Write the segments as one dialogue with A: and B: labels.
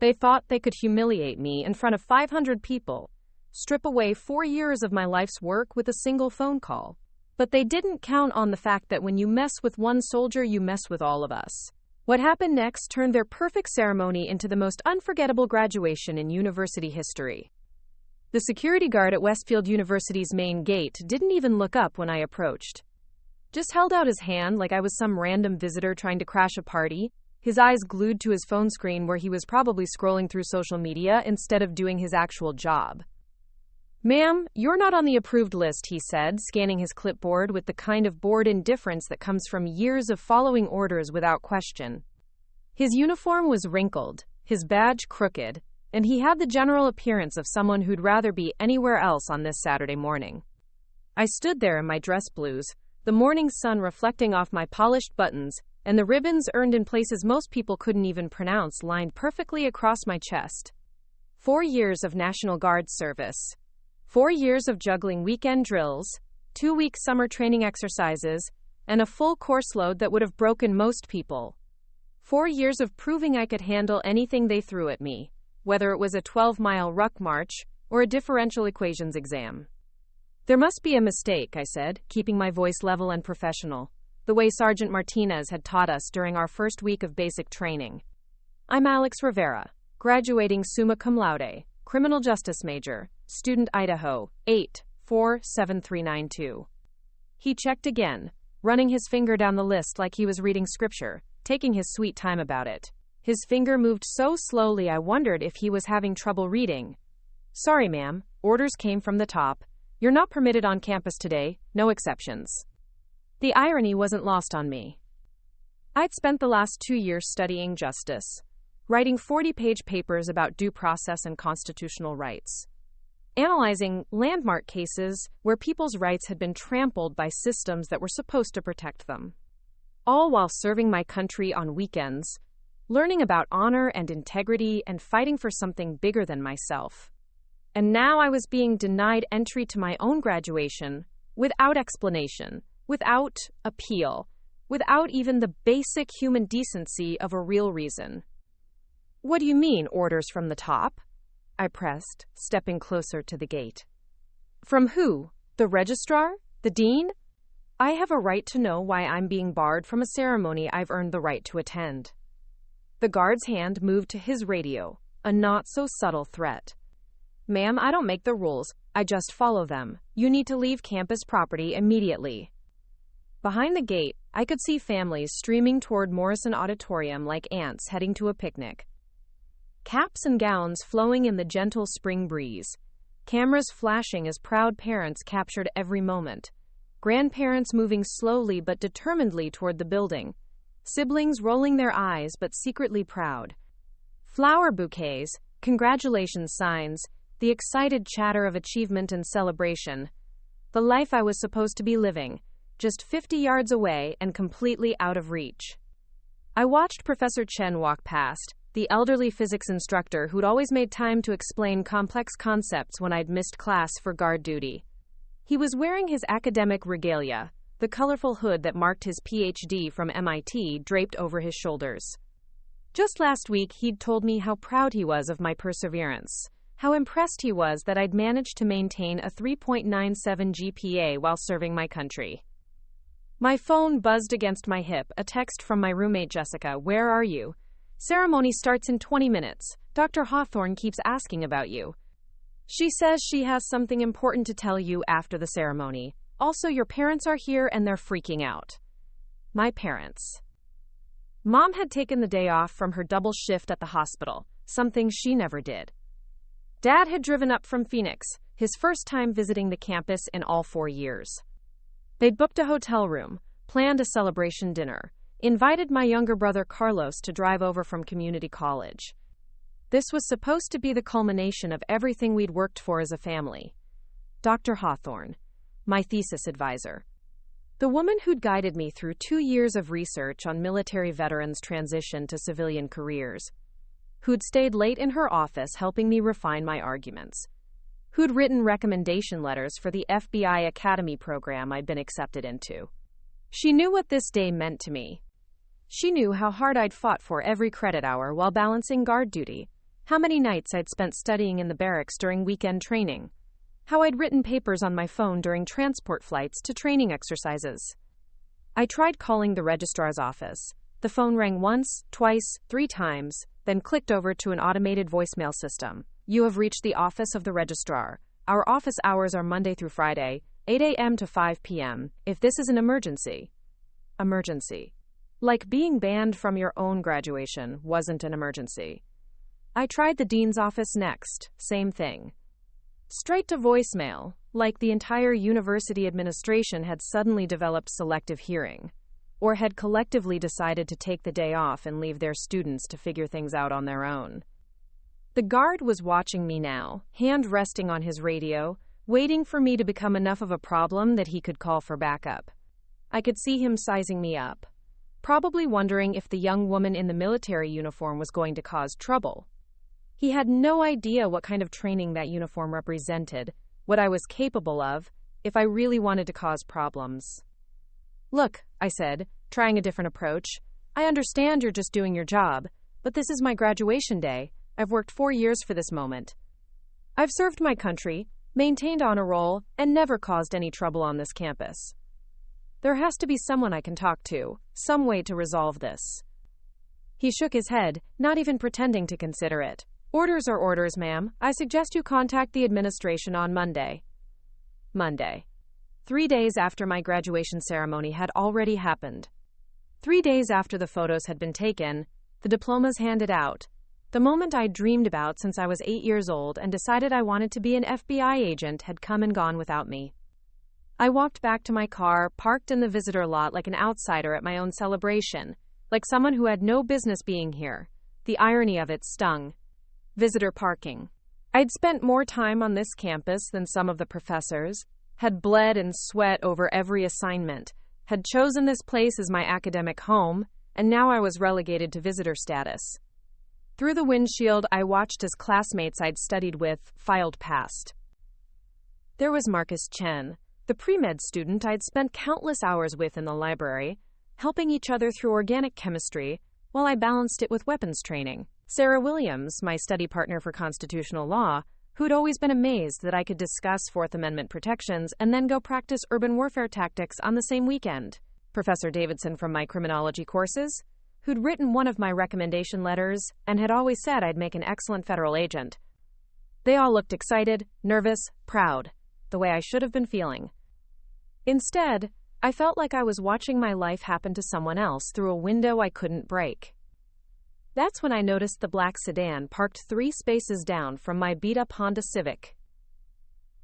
A: They thought they could humiliate me in front of 500 people, strip away 4 years of my life's work with a single phone call. But they didn't count on the fact that when you mess with one soldier, you mess with all of us. What happened next turned their perfect ceremony into the most unforgettable graduation in university history. The security guard at Westfield University's main gate didn't even look up when I approached. Just held out his hand like I was some random visitor trying to crash a party, his eyes glued to his phone screen where he was probably scrolling through social media instead of doing his actual job. "Ma'am, you're not on the approved list," he said, scanning his clipboard with the kind of bored indifference that comes from years of following orders without question. His uniform was wrinkled, his badge crooked, and he had the general appearance of someone who'd rather be anywhere else on this Saturday morning. I stood there in my dress blues, the morning sun reflecting off my polished buttons, and the ribbons earned in places most people couldn't even pronounce lined perfectly across my chest. 4 years of National Guard service. 4 years of juggling weekend drills, 2-week summer training exercises, and a full course load that would have broken most people. 4 years of proving I could handle anything they threw at me, whether it was a 12-mile ruck march or a differential equations exam. "There must be a mistake," I said, keeping my voice level and professional, the way Sergeant Martinez had taught us during our first week of basic training. "I'm Alex Rivera, graduating summa cum laude, criminal justice major, student Idaho, 847392. He checked again, running his finger down the list like he was reading scripture, taking his sweet time about it. His finger moved so slowly I wondered if he was having trouble reading. "Sorry, ma'am, orders came from the top. You're not permitted on campus today, no exceptions." The irony wasn't lost on me. I'd spent the last 2 years studying justice, writing 40-page papers about due process and constitutional rights, analyzing landmark cases where people's rights had been trampled by systems that were supposed to protect them, all while serving my country on weekends, learning about honor and integrity and fighting for something bigger than myself. And now I was being denied entry to my own graduation, without explanation, without appeal, without even the basic human decency of a real reason. "What do you mean, orders from the top?" I pressed, stepping closer to the gate. "From who? The registrar? The dean? I have a right to know why I'm being barred from a ceremony I've earned the right to attend." The guard's hand moved to his radio, a not-so-subtle threat. "Ma'am, I don't make the rules, I just follow them. You need to leave campus property immediately." Behind the gate, I could see families streaming toward Morrison Auditorium like ants heading to a picnic. Caps and gowns flowing in the gentle spring breeze. Cameras flashing as proud parents captured every moment. Grandparents moving slowly but determinedly toward the building. Siblings rolling their eyes but secretly proud. Flower bouquets, congratulations signs, the excited chatter of achievement and celebration. The life I was supposed to be living, just 50 yards away and completely out of reach. I watched Professor Chen walk past, the elderly physics instructor who'd always made time to explain complex concepts when I'd missed class for guard duty. He was wearing his academic regalia, the colorful hood that marked his PhD from MIT draped over his shoulders. Just last week, he'd told me how proud he was of my perseverance, how impressed he was that I'd managed to maintain a 3.97 GPA while serving my country. My phone buzzed against my hip, a text from my roommate Jessica. "Where are you? Ceremony starts in 20 minutes. Dr. Hawthorne keeps asking about you. She says she has something important to tell you after the ceremony. Also, your parents are here and they're freaking out." My parents. Mom had taken the day off from her double shift at the hospital, something she never did. Dad had driven up from Phoenix, his first time visiting the campus in all 4 years. They'd booked a hotel room, planned a celebration dinner, invited my younger brother Carlos to drive over from community college. This was supposed to be the culmination of everything we'd worked for as a family. Dr. Hawthorne, my thesis advisor. The woman who'd guided me through 2 years of research on military veterans' transition to civilian careers. Who'd stayed late in her office helping me refine my arguments. Who'd written recommendation letters for the FBI Academy program I'd been accepted into. She knew what this day meant to me. She knew how hard I'd fought for every credit hour while balancing guard duty, how many nights I'd spent studying in the barracks during weekend training, how I'd written papers on my phone during transport flights to training exercises. I tried calling the registrar's office. The phone rang once, twice, 3 times, then clicked over to an automated voicemail system. You have reached the office of the registrar. Our office hours are Monday through Friday, 8 a.m. to 5 p.m. If this is an emergency. Emergency. Like being banned from your own graduation wasn't an emergency. I tried the dean's office next. Same thing. Straight to voicemail, like the entire university administration had suddenly developed selective hearing, or had collectively decided to take the day off and leave their students to figure things out on their own. The guard was watching me now, hand resting on his radio, waiting for me to become enough of a problem that he could call for backup. I could see him sizing me up, probably wondering if the young woman in the military uniform was going to cause trouble. He had no idea what kind of training that uniform represented, what I was capable of, if I really wanted to cause problems. Look, I said, trying a different approach, I understand you're just doing your job, but this is my graduation day. I've worked 4 years for this moment. I've served my country, maintained honor roll, and never caused any trouble on this campus. There has to be someone I can talk to, some way to resolve this. He shook his head, not even pretending to consider it. Orders are orders, ma'am. I suggest you contact the administration on Monday. Monday. 3 days after my graduation ceremony had already happened. 3 days after the photos had been taken, the diplomas handed out. The moment I'd dreamed about since I was 8 years old and decided I wanted to be an FBI agent had come and gone without me. I walked back to my car, parked in the visitor lot like an outsider at my own celebration, like someone who had no business being here. The irony of it stung. Visitor parking. I'd spent more time on this campus than some of the professors, had bled and sweat over every assignment, had chosen this place as my academic home, and now I was relegated to visitor status. Through the windshield, I watched as classmates I'd studied with filed past. There was Marcus Chen, the pre-med student I'd spent countless hours with in the library, helping each other through organic chemistry while I balanced it with weapons training. Sarah Williams, my study partner for constitutional law, who'd always been amazed that I could discuss Fourth Amendment protections and then go practice urban warfare tactics on the same weekend. Professor Davidson from my criminology courses, who'd written one of my recommendation letters and had always said I'd make an excellent federal agent. They all looked excited, nervous, proud, the way I should have been feeling. Instead, I felt like I was watching my life happen to someone else through a window I couldn't break. That's when I noticed the black sedan parked 3 spaces down from my beat-up Honda Civic.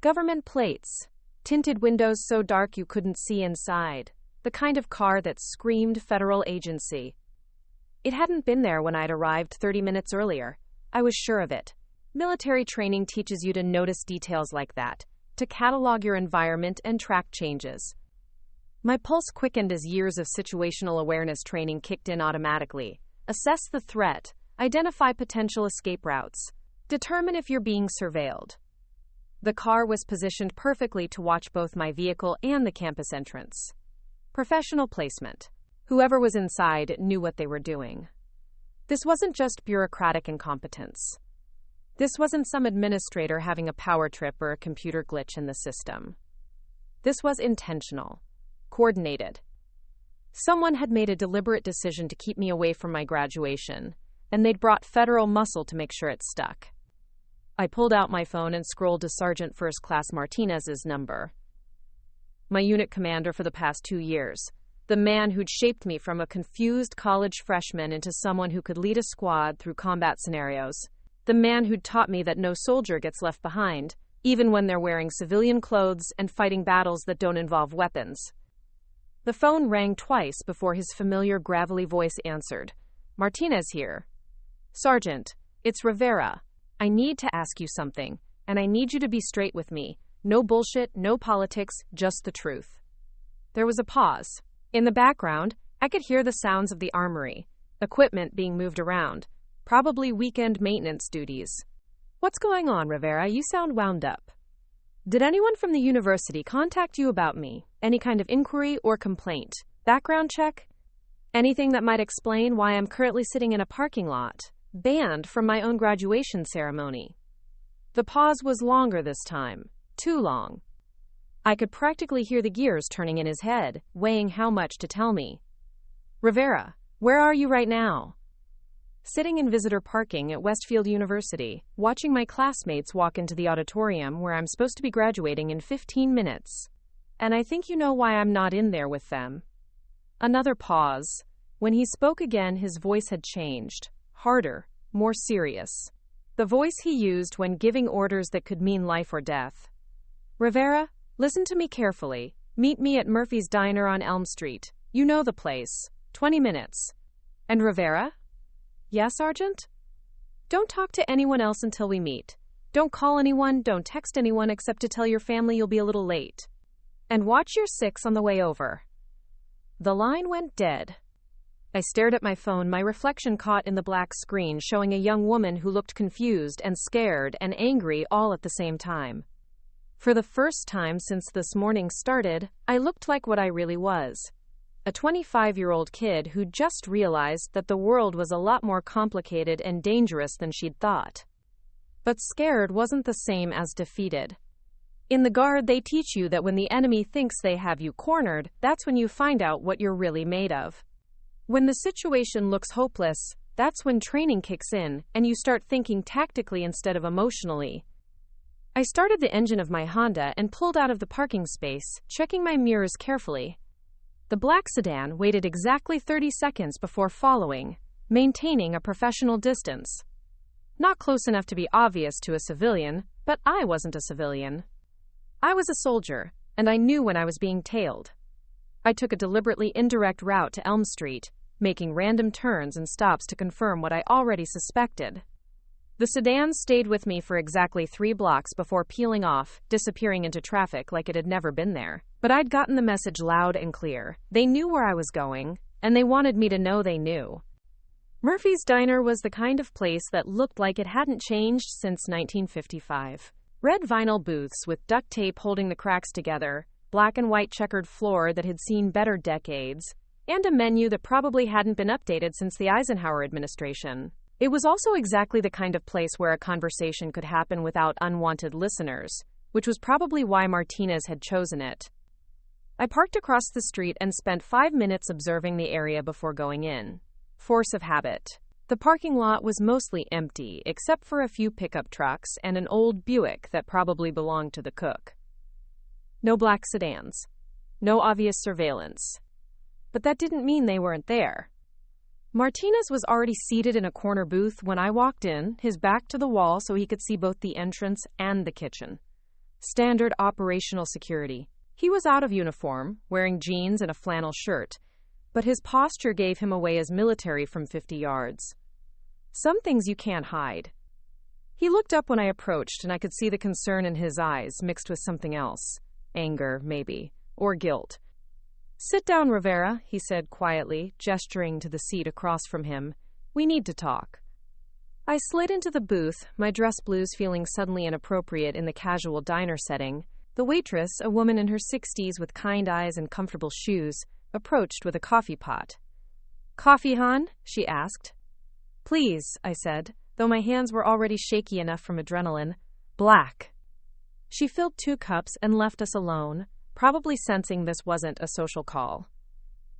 A: Government plates, tinted windows so dark you couldn't see inside, the kind of car that screamed federal agency. It hadn't been there when I'd arrived 30 minutes earlier. I was sure of it. Military training teaches you to notice details like that, to catalog your environment and track changes. My pulse quickened as years of situational awareness training kicked in automatically. Assess the threat, identify potential escape routes, determine if you're being surveilled. The car was positioned perfectly to watch both my vehicle and the campus entrance. Professional placement. Whoever was inside knew what they were doing. This wasn't just bureaucratic incompetence. This wasn't some administrator having a power trip or a computer glitch in the system. This was intentional, coordinated. Someone had made a deliberate decision to keep me away from my graduation, and they'd brought federal muscle to make sure it stuck. I pulled out my phone and scrolled to Sergeant First Class Martinez's number. My unit commander for the past 2 years, the man who'd shaped me from a confused college freshman into someone who could lead a squad through combat scenarios, the man who'd taught me that no soldier gets left behind, even when they're wearing civilian clothes and fighting battles that don't involve weapons. The phone rang twice before his familiar gravelly voice answered. Martinez here. Sergeant, it's Rivera. I need to ask you something, and I need you to be straight with me. No bullshit, no politics, just the truth. There was a pause. In the background, I could hear the sounds of the armory, equipment being moved around, probably weekend maintenance duties. What's going on, Rivera? You sound wound up. Did anyone from the university contact you about me? Any kind of inquiry or complaint? Background check? Anything that might explain why I'm currently sitting in a parking lot? Banned from my own graduation ceremony. The pause was longer this time. Too long. I could practically hear the gears turning in his head, weighing how much to tell me. Rivera, where are you right now? Sitting in visitor parking at Westfield University, watching my classmates walk into the auditorium where I'm supposed to be graduating in 15 minutes. And I think you know why I'm not in there with them. Another pause. When he spoke again, his voice had changed. Harder, more serious. The voice he used when giving orders that could mean life or death. Rivera, listen to me carefully. Meet me at Murphy's Diner on Elm Street. You know the place. 20 minutes. And Rivera? Yes, Sergeant? Don't talk to anyone else until we meet. Don't call anyone, don't text anyone except to tell your family you'll be a little late. And watch your 6 on the way over. The line went dead. I stared at my phone, my reflection caught in the black screen showing a young woman who looked confused and scared and angry all at the same time. For the first time since this morning started, I looked like what I really was. A 25-year-old kid who just realized that the world was a lot more complicated and dangerous than she'd thought. But scared wasn't the same as defeated. In the Guard, they teach you that when the enemy thinks they have you cornered, that's when you find out what you're really made of. When the situation looks hopeless, that's when training kicks in, and you start thinking tactically instead of emotionally. I started the engine of my Honda and pulled out of the parking space, checking my mirrors carefully. The black sedan waited exactly 30 seconds before following, maintaining a professional distance. Not close enough to be obvious to a civilian, but I wasn't a civilian. I was a soldier, and I knew when I was being tailed. I took a deliberately indirect route to Elm Street, making random turns and stops to confirm what I already suspected. The sedan stayed with me for exactly 3 blocks before peeling off, disappearing into traffic like it had never been there. But I'd gotten the message loud and clear. They knew where I was going, and they wanted me to know they knew. Murphy's Diner was the kind of place that looked like it hadn't changed since 1955. Red vinyl booths with duct tape holding the cracks together, black and white checkered floor that had seen better decades, and a menu that probably hadn't been updated since the Eisenhower administration. It was also exactly the kind of place where a conversation could happen without unwanted listeners, which was probably why Martinez had chosen it. I parked across the street and spent 5 minutes observing the area before going in. Force of habit. The parking lot was mostly empty, except for a few pickup trucks and an old Buick that probably belonged to the cook. No black sedans. No obvious surveillance. But that didn't mean they weren't there. Martinez was already seated in a corner booth when I walked in, his back to the wall so he could see both the entrance and the kitchen. Standard operational security. He was out of uniform, wearing jeans and a flannel shirt, but his posture gave him away as military from 50 yards. Some things you can't hide. He looked up when I approached, and I could see the concern in his eyes mixed with something else. Anger, maybe, or guilt. "Sit down, Rivera," he said quietly, gesturing to the seat across from him. "We need to talk." I slid into the booth, my dress blues feeling suddenly inappropriate in the casual diner setting. The waitress, a woman in her 60s with kind eyes and comfortable shoes, approached with a coffee pot. "Coffee, hon?" she asked. "Please," I said, though my hands were already shaky enough from adrenaline. "Black." She filled 2 cups and left us alone, probably sensing this wasn't a social call.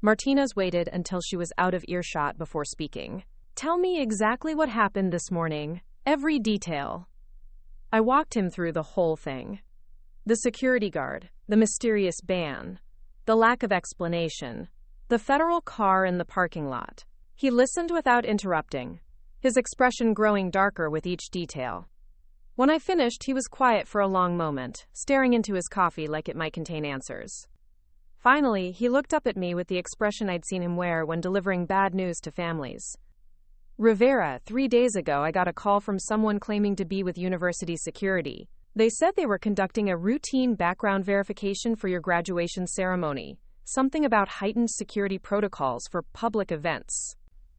A: Martinez waited until she was out of earshot before speaking. "Tell me exactly what happened this morning. Every detail." I walked him through the whole thing. The security guard, the mysterious ban, the lack of explanation, the federal car in the parking lot. He listened without interrupting, his expression growing darker with each detail. When I finished, he was quiet for a long moment, staring into his coffee like it might contain answers. Finally, he looked up at me with the expression I'd seen him wear when delivering bad news to families. "Rivera, 3 days ago I got a call from someone claiming to be with university security. They said they were conducting a routine background verification for your graduation ceremony, something about heightened security protocols for public events.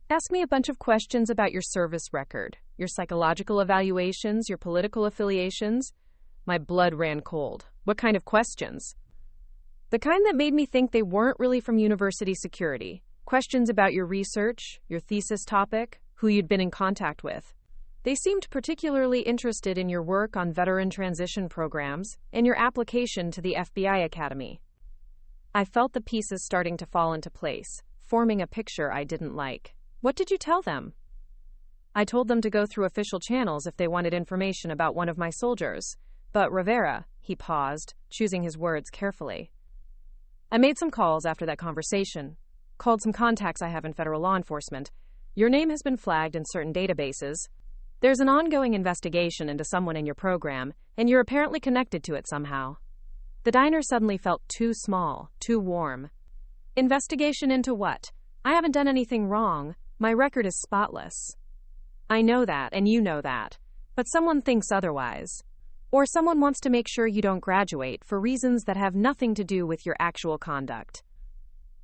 A: Ask me a bunch of questions about your service record, your psychological evaluations, your political affiliations." My blood ran cold. What kind of questions? The kind that made me think they weren't really from university security. Questions about your research, your thesis topic, who you'd been in contact with. They seemed particularly interested in your work on veteran transition programs and your application to the FBI Academy. I felt the pieces starting to fall into place, forming a picture I didn't like. What did you tell them? I told them to go through official channels if they wanted information about one of my soldiers. But Rivera, he paused, choosing his words carefully. I made some calls after that conversation. Called some contacts I have in federal law enforcement. Your name has been flagged in certain databases. There's an ongoing investigation into someone in your program, and you're apparently connected to it somehow. The diner suddenly felt too small, too warm. Investigation into what? I haven't done anything wrong. My record is spotless. I know that, and you know that. But someone thinks otherwise. Or someone wants to make sure you don't graduate for reasons that have nothing to do with your actual conduct.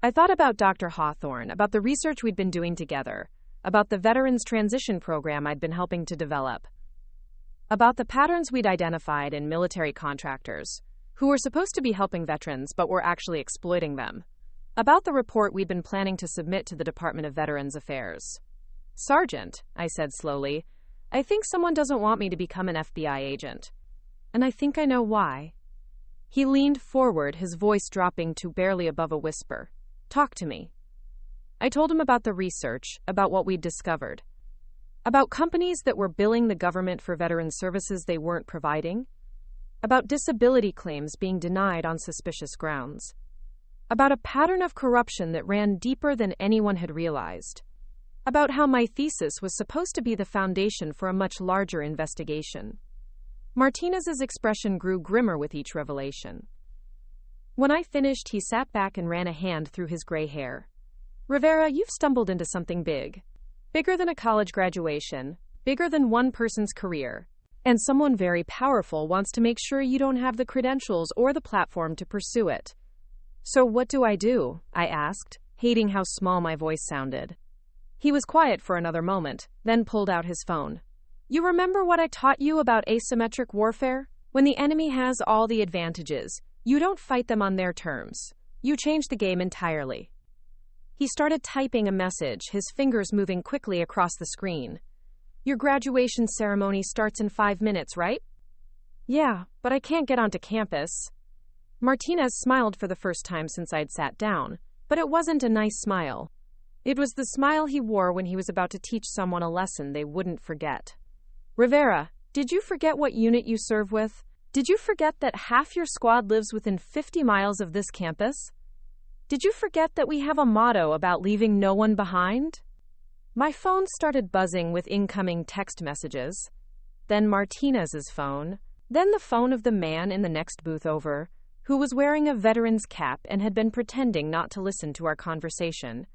A: I thought about Dr. Hawthorne, about the research we'd been doing together, about the Veterans Transition Program I'd been helping to develop, about the patterns we'd identified in military contractors, who were supposed to be helping veterans but were actually exploiting them, about the report we'd been planning to submit to the Department of Veterans Affairs. Sergeant, I said slowly, I think someone doesn't want me to become an FBI agent. And I think I know why. He leaned forward, his voice dropping to barely above a whisper. Talk to me. I told him about the research, about what we'd discovered, about companies that were billing the government for veteran services they weren't providing, about disability claims being denied on suspicious grounds, about a pattern of corruption that ran deeper than anyone had realized, about how my thesis was supposed to be the foundation for a much larger investigation. Martinez's expression grew grimmer with each revelation. When I finished, he sat back and ran a hand through his gray hair. Rivera, you've stumbled into something big. Bigger than a college graduation, bigger than one person's career. And someone very powerful wants to make sure you don't have the credentials or the platform to pursue it. So what do? I asked, hating how small my voice sounded. He was quiet for another moment, then pulled out his phone. You remember what I taught you about asymmetric warfare? When the enemy has all the advantages, you don't fight them on their terms. You change the game entirely. He started typing a message, his fingers moving quickly across the screen. Your graduation ceremony starts in 5 minutes, right? Yeah, but I can't get onto campus. Martinez smiled for the first time since I'd sat down, but it wasn't a nice smile. It was the smile he wore when he was about to teach someone a lesson they wouldn't forget. Rivera, did you forget what unit you serve with? Did you forget that half your squad lives within 50 miles of this campus? Did you forget that we have a motto about leaving no one behind? My phone started buzzing with incoming text messages. Then Martinez's phone. Then the phone of the man in the next booth over, who was wearing a veteran's cap and had been pretending not to listen to our conversation.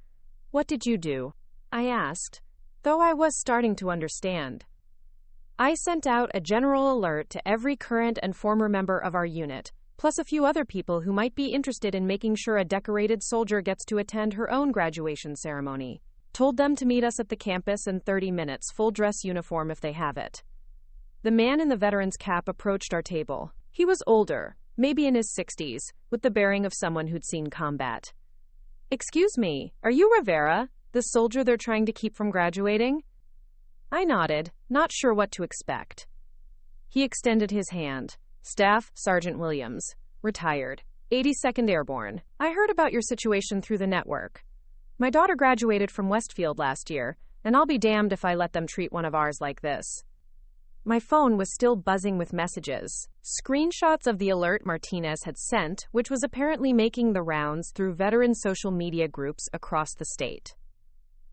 A: What did you do? I asked, though I was starting to understand. I sent out a general alert to every current and former member of our unit, plus a few other people who might be interested in making sure a decorated soldier gets to attend her own graduation ceremony. Told them to meet us at the campus in 30 minutes, full dress uniform if they have it. The man in the veteran's cap approached our table. He was older, maybe in his 60s, with the bearing of someone who'd seen combat. Excuse me, are you Rivera, the soldier they're trying to keep from graduating? I nodded, not sure what to expect. He extended his hand. Staff, Sergeant Williams, retired, 82nd Airborne. I heard about your situation through the network. My daughter graduated from Westfield last year, and I'll be damned if I let them treat one of ours like this. My phone was still buzzing with messages, screenshots of the alert Martinez had sent, which was apparently making the rounds through veteran social media groups across the state.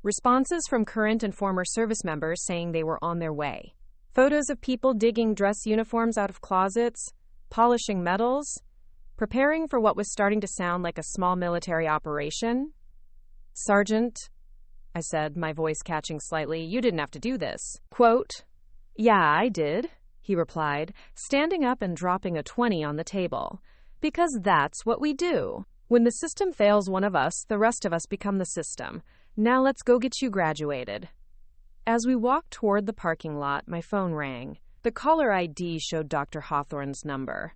A: Responses from current and former service members saying they were on their way. Photos of people digging dress uniforms out of closets, polishing metals, preparing for what was starting to sound like a small military operation. Sergeant, I said, my voice catching slightly, you didn't have to do this. Quote, yeah, I did, he replied, standing up and dropping a 20 on the table. Because that's what we do. When the system fails one of us, the rest of us become the system. Now let's go get you graduated. As we walked toward the parking lot, my phone rang. The caller ID showed Dr. Hawthorne's number.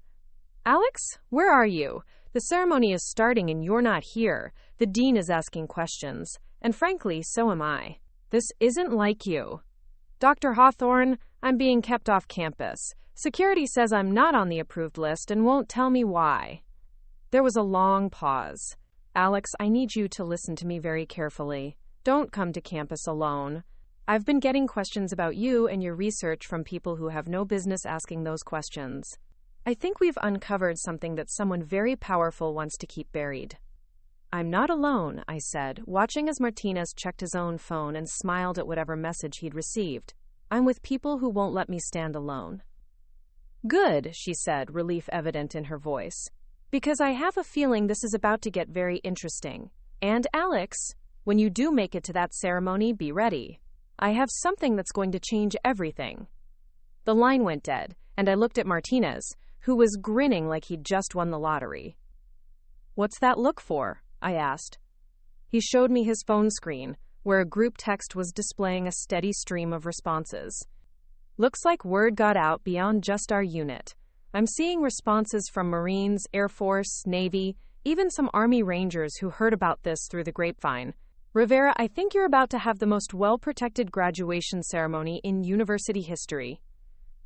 A: Alex, where are you? The ceremony is starting and you're not here. The dean is asking questions. And frankly, so am I. This isn't like you. Dr. Hawthorne, I'm being kept off campus. Security says I'm not on the approved list and won't tell me why. There was a long pause. Alex, I need you to listen to me very carefully. Don't come to campus alone. I've been getting questions about you and your research from people who have no business asking those questions. I think we've uncovered something that someone very powerful wants to keep buried. I'm not alone, I said, watching as Martinez checked his own phone and smiled at whatever message he'd received. I'm with people who won't let me stand alone. Good, she said, relief evident in her voice. Because I have a feeling this is about to get very interesting. And Alex, when you do make it to that ceremony, be ready. I have something that's going to change everything. The line went dead, and I looked at Martinez, who was grinning like he'd just won the lottery. What's that look for? I asked. He showed me his phone screen, where a group text was displaying a steady stream of responses. Looks like word got out beyond just our unit. I'm seeing responses from Marines, Air Force, Navy, even some Army Rangers who heard about this through the grapevine. Rivera, I think you're about to have the most well-protected graduation ceremony in university history.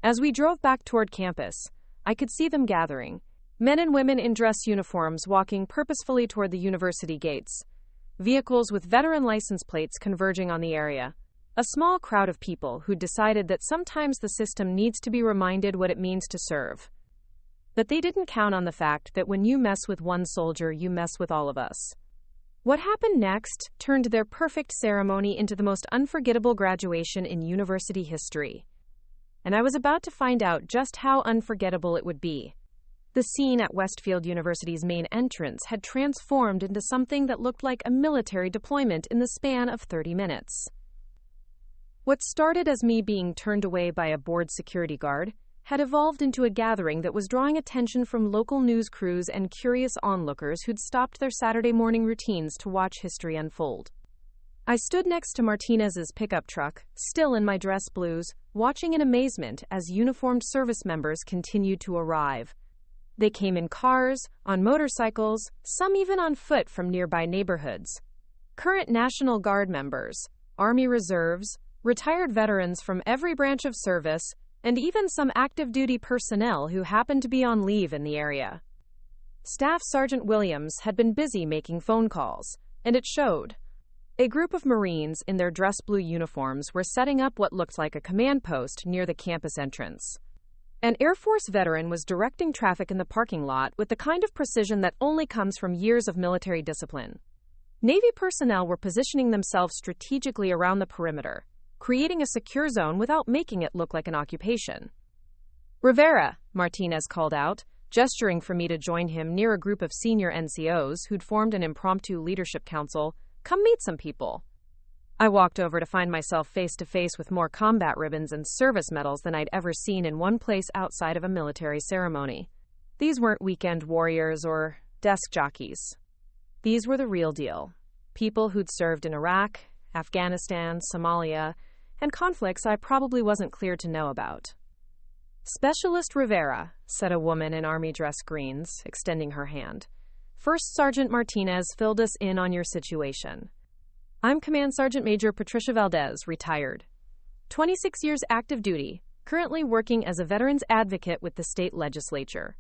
A: As we drove back toward campus, I could see them gathering. Men and women in dress uniforms walking purposefully toward the university gates. Vehicles with veteran license plates converging on the area. A small crowd of people who decided that sometimes the system needs to be reminded what it means to serve. But they didn't count on the fact that when you mess with one soldier, you mess with all of us. What happened next turned their perfect ceremony into the most unforgettable graduation in university history. And I was about to find out just how unforgettable it would be. The scene at Westfield University's main entrance had transformed into something that looked like a military deployment in the span of 30 minutes. What started as me being turned away by a bored security guard had evolved into a gathering that was drawing attention from local news crews and curious onlookers who'd stopped their Saturday morning routines to watch history unfold. I stood next to Martinez's pickup truck, still in my dress blues, watching in amazement as uniformed service members continued to arrive. They came in cars, on motorcycles, some even on foot from nearby neighborhoods. Current National Guard members, Army Reserves, retired veterans from every branch of service, and even some active duty personnel who happened to be on leave in the area. Staff Sergeant Williams had been busy making phone calls, and it showed. A group of Marines in their dress blue uniforms were setting up what looked like a command post near the campus entrance. An Air Force veteran was directing traffic in the parking lot with the kind of precision that only comes from years of military discipline. Navy personnel were positioning themselves strategically around the perimeter, creating a secure zone without making it look like an occupation. Rivera, Martinez called out, gesturing for me to join him near a group of senior NCOs who'd formed an impromptu leadership council. Come meet some people. I walked over to find myself face-to-face with more combat ribbons and service medals than I'd ever seen in one place outside of a military ceremony. These weren't weekend warriors or desk jockeys. These were the real deal. People who'd served in Iraq, Afghanistan, Somalia, and conflicts I probably wasn't clear to know about. Specialist Rivera, said a woman in Army dress greens, extending her hand. First Sergeant Martinez filled us in on your situation. I'm Command Sergeant Major Patricia Valdez, retired. 26 years active duty, currently working as a veterans advocate with the state legislature.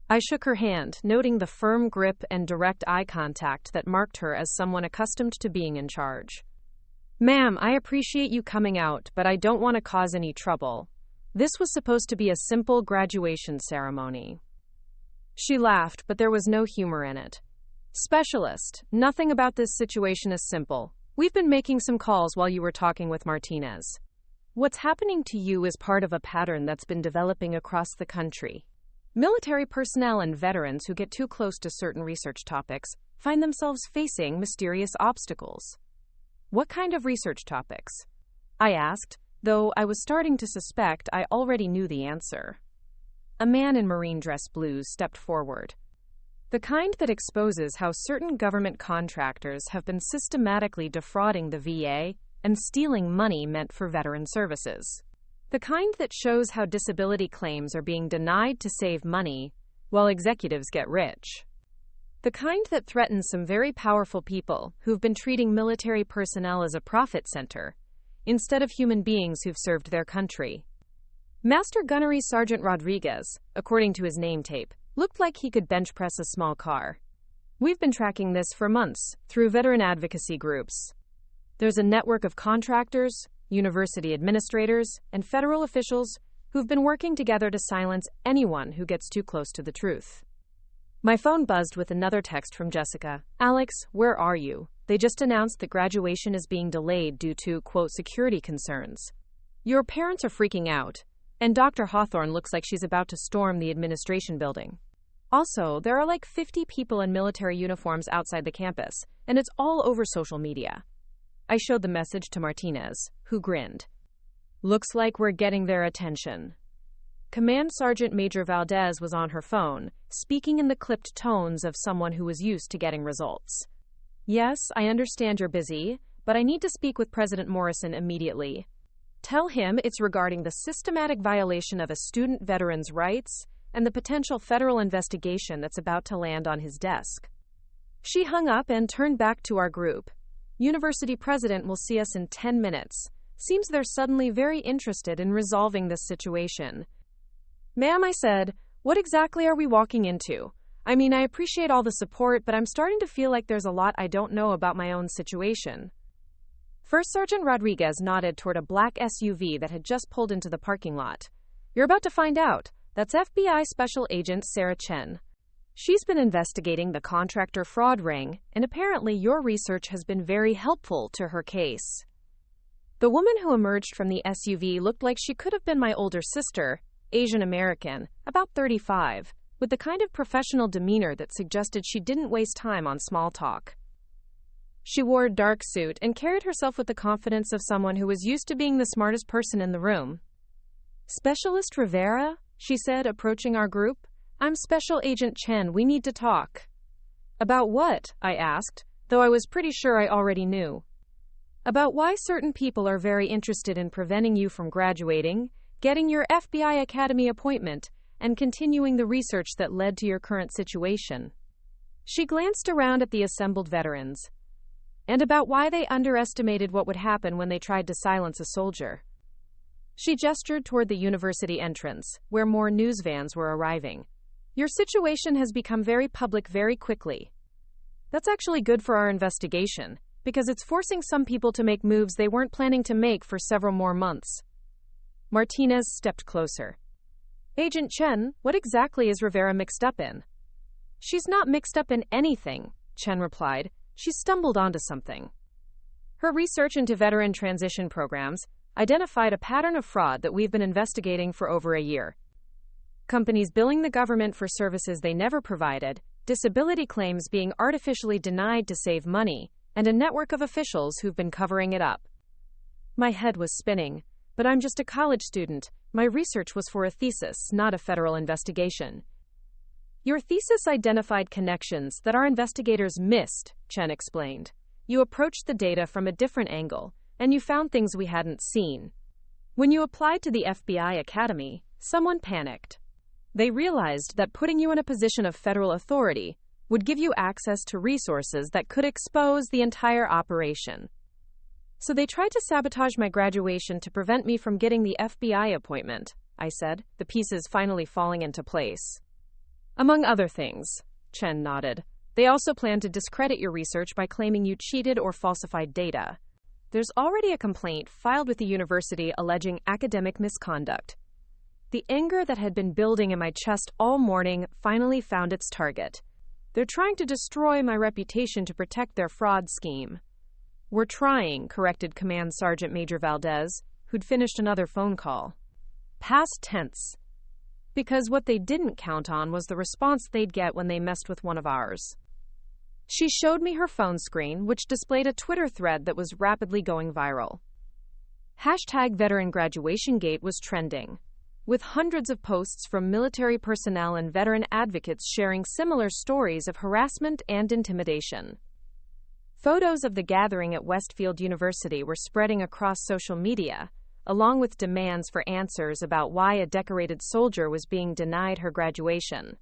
A: I shook her hand, noting the firm grip and direct eye contact that marked her as someone accustomed to being in charge. Ma'am, I appreciate you coming out, but I don't want to cause any trouble. This was supposed to be a simple graduation ceremony. She laughed, but there was no humor in it. Specialist, nothing about this situation is simple. We've been making some calls while you were talking with Martinez. What's happening to you is part of a pattern that's been developing across the country. Military personnel and veterans who get too close to certain research topics find themselves facing mysterious obstacles. What kind of research topics? I asked, though I was starting to suspect I already knew the answer. A man in marine dress blues stepped forward. The kind that exposes how certain government contractors have been systematically defrauding the VA and stealing money meant for veteran services. The kind that shows how disability claims are being denied to save money while executives get rich. The kind that threatens some very powerful people who've been treating military personnel as a profit center, instead of human beings who've served their country. Master Gunnery Sergeant Rodriguez, according to his name tape, looked like he could bench press a small car. We've been tracking this for months, through veteran advocacy groups. There's a network of contractors, university administrators, and federal officials who've been working together to silence anyone who gets too close to the truth. My phone buzzed with another text from Jessica. Alex, where are you? They just announced that graduation is being delayed due to, quote, security concerns. Your parents are freaking out, and Dr. Hawthorne looks like she's about to storm the administration building. Also, there are like 50 people in military uniforms outside the campus, and it's all over social media. I showed the message to Martinez, who grinned. Looks like we're getting their attention. Command Sergeant Major Valdez was on her phone, speaking in the clipped tones of someone who was used to getting results. Yes, I understand you're busy, but I need to speak with President Morrison immediately. Tell him it's regarding the systematic violation of a student veteran's rights and the potential federal investigation that's about to land on his desk. She hung up and turned back to our group. University president will see us in 10 minutes. Seems they're suddenly very interested in resolving this situation. Ma'am, I said, what exactly are we walking into? I mean, I appreciate all the support, but I'm starting to feel like there's a lot I don't know about my own situation. First Sergeant Rodriguez nodded toward a black SUV that had just pulled into the parking lot. You're about to find out. That's FBI Special Agent Sarah Chen. She's been investigating the contractor fraud ring, and apparently your research has been very helpful to her case. The woman who emerged from the SUV looked like she could have been my older sister, Asian American, about 35, with the kind of professional demeanor that suggested she didn't waste time on small talk. She wore a dark suit and carried herself with the confidence of someone who was used to being the smartest person in the room. Specialist Rivera? She said, approaching our group. I'm Special Agent Chen. We need to talk. About what? I asked, though I was pretty sure I already knew. About why certain people are very interested in preventing you from graduating, getting your FBI Academy appointment, and continuing the research that led to your current situation. She glanced around at the assembled veterans. And about why they underestimated what would happen when they tried to silence a soldier. She gestured toward the university entrance, where more news vans were arriving. Your situation has become very public very quickly. That's actually good for our investigation, because it's forcing some people to make moves they weren't planning to make for several more months. Martinez stepped closer. Agent Chen, what exactly is Rivera mixed up in? She's not mixed up in anything, Chen replied. She stumbled onto something. Her research into veteran transition programs identified a pattern of fraud that we've been investigating for over a year. Companies billing the government for services they never provided, disability claims being artificially denied to save money, and a network of officials who've been covering it up. My head was spinning, but I'm just a college student. My research was for a thesis, not a federal investigation. Your thesis identified connections that our investigators missed, Chen explained. You approached the data from a different angle, and you found things we hadn't seen. When you applied to the FBI Academy, someone panicked. They realized that putting you in a position of federal authority would give you access to resources that could expose the entire operation. So they tried to sabotage my graduation to prevent me from getting the FBI appointment, I said, the pieces finally falling into place. Among other things, Chen nodded. They also plan to discredit your research by claiming you cheated or falsified data. There's already a complaint filed with the university alleging academic misconduct. The anger that had been building in my chest all morning finally found its target. They're trying to destroy my reputation to protect their fraud scheme. We're trying, corrected Command Sergeant Major Valdez, who'd finished another phone call. Past tense. Because what they didn't count on was the response they'd get when they messed with one of ours. She showed me her phone screen, which displayed a Twitter thread that was rapidly going viral. #VeteranGraduationGate was trending, with hundreds of posts from military personnel and veteran advocates sharing similar stories of harassment and intimidation. Photos of the gathering at Westfield University were spreading across social media, along with demands for answers about why a decorated soldier was being denied her graduation.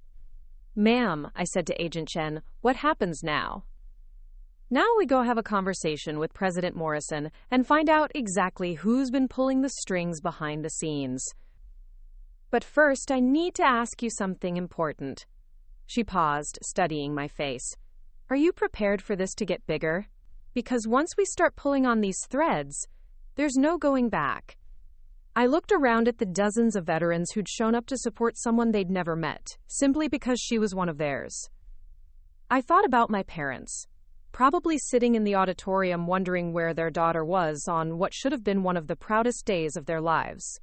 A: "Ma'am," I said to Agent Chen, "what happens now?" Now we go have a conversation with President Morrison and find out exactly who's been pulling the strings behind the scenes. But first, I need to ask you something important. She paused, studying my face. Are you prepared for this to get bigger? Because once we start pulling on these threads, there's no going back. I looked around at the dozens of veterans who'd shown up to support someone they'd never met, simply because she was one of theirs. I thought about my parents, probably sitting in the auditorium wondering where their daughter was on what should have been one of the proudest days of their lives.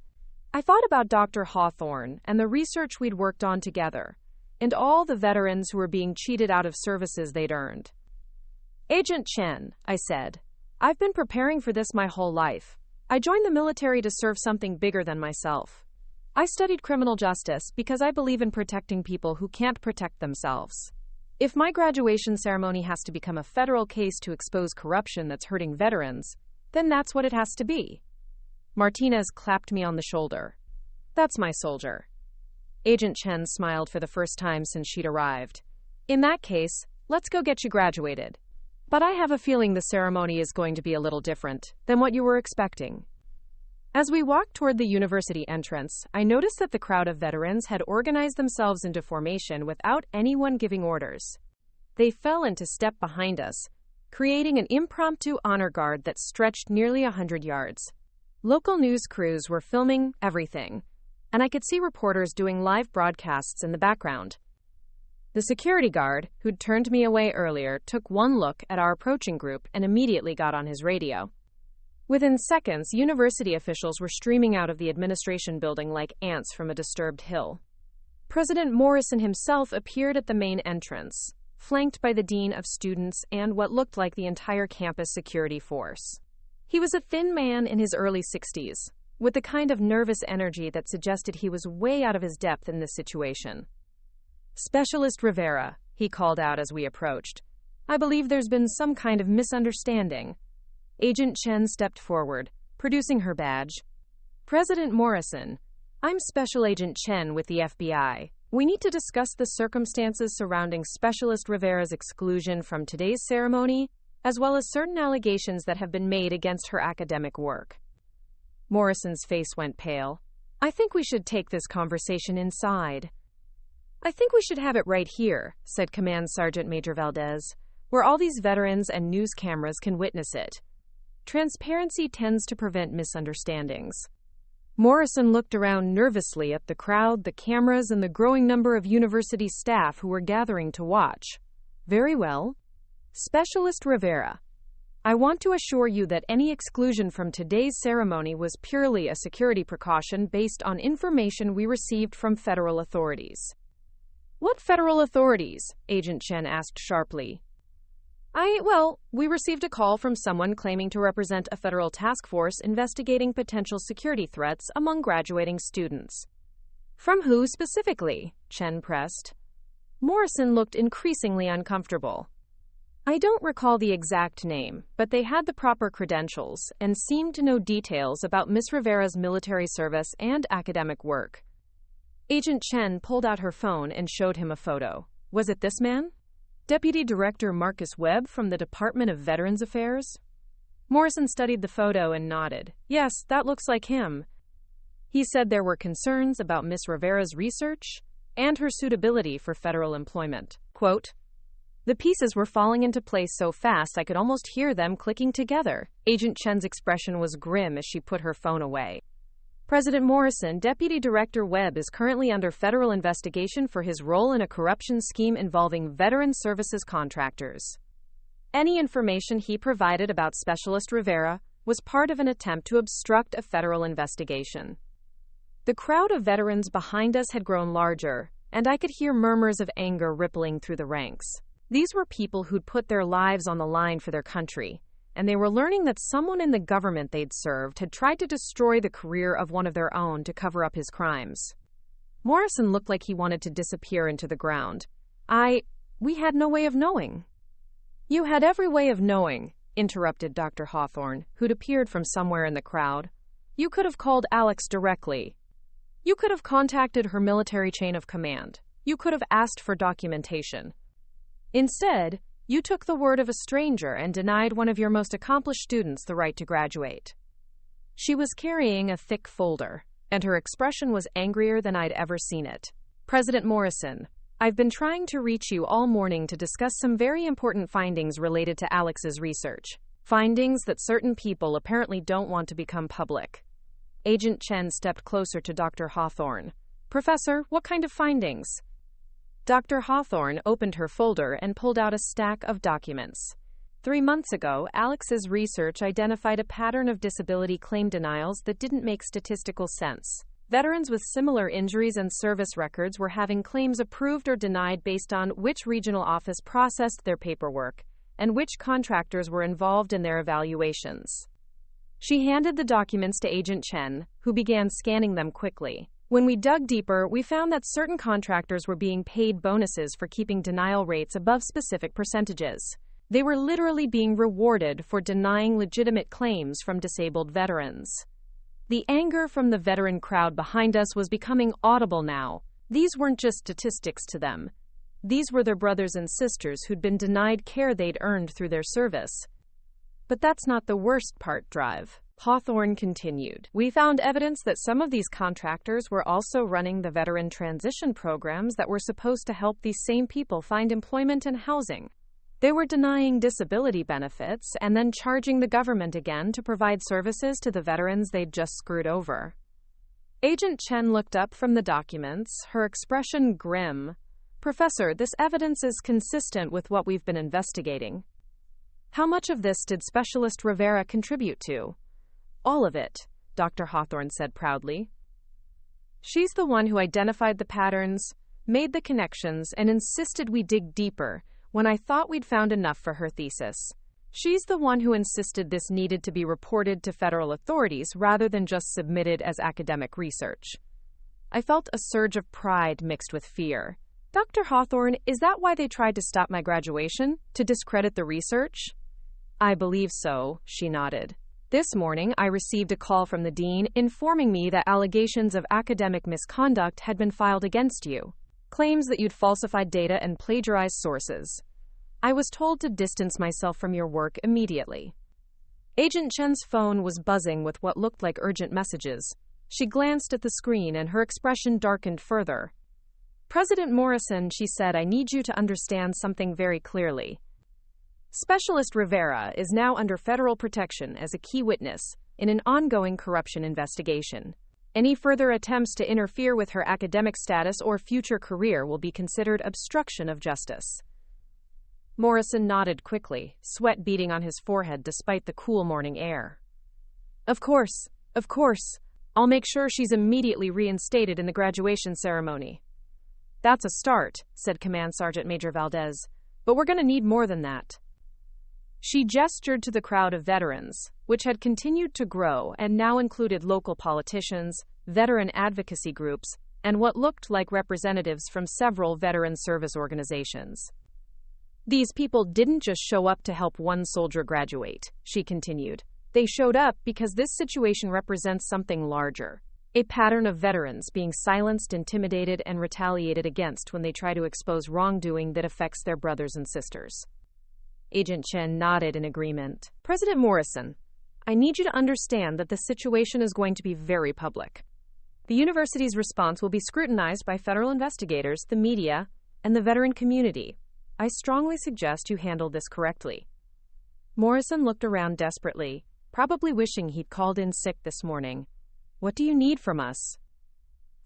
A: I thought about Dr. Hawthorne and the research we'd worked on together, and all the veterans who were being cheated out of services they'd earned. Agent Chen, I said, I've been preparing for this my whole life. I joined the military to serve something bigger than myself. I studied criminal justice because I believe in protecting people who can't protect themselves. If my graduation ceremony has to become a federal case to expose corruption that's hurting veterans, then that's what it has to be. Martinez clapped me on the shoulder. That's my soldier. Agent Chen smiled for the first time since she'd arrived. In that case, let's go get you graduated. But I have a feeling the ceremony is going to be a little different than what you were expecting. As we walked toward the university entrance, I noticed that the crowd of veterans had organized themselves into formation without anyone giving orders. They fell into step behind us, creating an impromptu honor guard that stretched nearly 100 yards. Local news crews were filming everything, and I could see reporters doing live broadcasts in the background. The security guard, who'd turned me away earlier, took one look at our approaching group and immediately got on his radio. Within seconds, university officials were streaming out of the administration building like ants from a disturbed hill. President Morrison himself appeared at the main entrance, flanked by the dean of students and what looked like the entire campus security force. He was a thin man in his early 60s, with the kind of nervous energy that suggested he was way out of his depth in this situation. "Specialist Rivera," he called out as we approached. "I believe there's been some kind of misunderstanding." Agent Chen stepped forward, producing her badge. "President Morrison, I'm Special Agent Chen with the FBI. We need to discuss the circumstances surrounding Specialist Rivera's exclusion from today's ceremony, as well as certain allegations that have been made against her academic work." Morrison's face went pale. "I think we should take this conversation inside." "I think we should have it right here," said Command Sergeant Major Valdez, "where all these veterans and news cameras can witness it. Transparency tends to prevent misunderstandings." Morrison looked around nervously at the crowd, the cameras, and the growing number of university staff who were gathering to watch. "Very well. Specialist Rivera, I want to assure you that any exclusion from today's ceremony was purely a security precaution based on information we received from federal authorities." "What federal authorities?" Agent Chen asked sharply. We received a call from someone claiming to represent a federal task force investigating potential security threats among graduating students." "From who specifically?" Chen pressed. Morrison looked increasingly uncomfortable. "I don't recall the exact name, but they had the proper credentials and seemed to know details about Miss Rivera's military service and academic work." Agent Chen pulled out her phone and showed him a photo. "Was it this man? Deputy Director Marcus Webb from the Department of Veterans Affairs?" Morrison studied the photo and nodded. "Yes, that looks like him. He said there were concerns about Miss Rivera's research and her suitability for federal employment. Quote, the pieces were falling into place so fast I could almost hear them clicking together." Agent Chen's expression was grim as she put her phone away. "President Morrison, Deputy Director Webb is currently under federal investigation for his role in a corruption scheme involving veteran services contractors. Any information he provided about Specialist Rivera was part of an attempt to obstruct a federal investigation." The crowd of veterans behind us had grown larger, and I could hear murmurs of anger rippling through the ranks. These were people who'd put their lives on the line for their country, and they were learning that someone in the government they'd served had tried to destroy the career of one of their own to cover up his crimes. Morrison looked like he wanted to disappear into the ground. We had no way of knowing." "You had every way of knowing," interrupted Dr. Hawthorne, who'd appeared from somewhere in the crowd. "You could have called Alex directly. You could have contacted her military chain of command. You could have asked for documentation. Instead, you took the word of a stranger and denied one of your most accomplished students the right to graduate. She was carrying a thick folder, and her expression was angrier than I'd ever seen it. President Morrison, I've been trying to reach you all morning to discuss some very important findings related to Alex's research. Findings that certain people apparently don't want to become public. Agent Chen stepped closer to Dr. Hawthorne. Professor, what kind of findings? Dr. Hawthorne opened her folder and pulled out a stack of documents. 3 months ago, Alex's research identified a pattern of disability claim denials that didn't make statistical sense. Veterans with similar injuries and service records were having claims approved or denied based on which regional office processed their paperwork and which contractors were involved in their evaluations. She handed the documents to Agent Chen, who began scanning them quickly. When we dug deeper, we found that certain contractors were being paid bonuses for keeping denial rates above specific percentages. They were literally being rewarded for denying legitimate claims from disabled veterans. The anger from the veteran crowd behind us was becoming audible now. These weren't just statistics to them. These were their brothers and sisters who'd been denied care they'd earned through their service. But that's not the worst part, Drive. Hawthorne continued. We found evidence that some of these contractors were also running the veteran transition programs that were supposed to help these same people find employment and housing. They were denying disability benefits and then charging the government again to provide services to the veterans they'd just screwed over. Agent Chen looked up from the documents, her expression grim. Professor, this evidence is consistent with what we've been investigating. How much of this did Specialist Rivera contribute to? All of it, Dr. Hawthorne said proudly. She's the one who identified the patterns, made the connections, and insisted we dig deeper when I thought we'd found enough for her thesis. She's the one who insisted this needed to be reported to federal authorities rather than just submitted as academic research. I felt a surge of pride mixed with fear. Dr. Hawthorne, is that why they tried to stop my graduation? To discredit the research? I believe so, she nodded. This morning, I received a call from the dean informing me that allegations of academic misconduct had been filed against you. Claims that you'd falsified data and plagiarized sources. I was told to distance myself from your work immediately. Agent Chen's phone was buzzing with what looked like urgent messages. She glanced at the screen and her expression darkened further. President Morrison, she said, I need you to understand something very clearly. Specialist Rivera is now under federal protection as a key witness in an ongoing corruption investigation. Any further attempts to interfere with her academic status or future career will be considered obstruction of justice. Morrison nodded quickly, sweat beading on his forehead despite the cool morning air. Of course. I'll make sure she's immediately reinstated in the graduation ceremony. That's a start, said Command Sergeant Major Valdez, but we're going to need more than that. She gestured to the crowd of veterans, which had continued to grow and now included local politicians, veteran advocacy groups, and what looked like representatives from several veteran service organizations. These people didn't just show up to help one soldier graduate, she continued. They showed up because this situation represents something larger. A pattern of veterans being silenced, intimidated, and retaliated against when they try to expose wrongdoing that affects their brothers and sisters. Agent Chen nodded in agreement. President Morrison, I need you to understand that the situation is going to be very public. The university's response will be scrutinized by federal investigators, the media, and the veteran community. I strongly suggest you handle this correctly. Morrison looked around desperately, probably wishing he'd called in sick this morning. What do you need from us?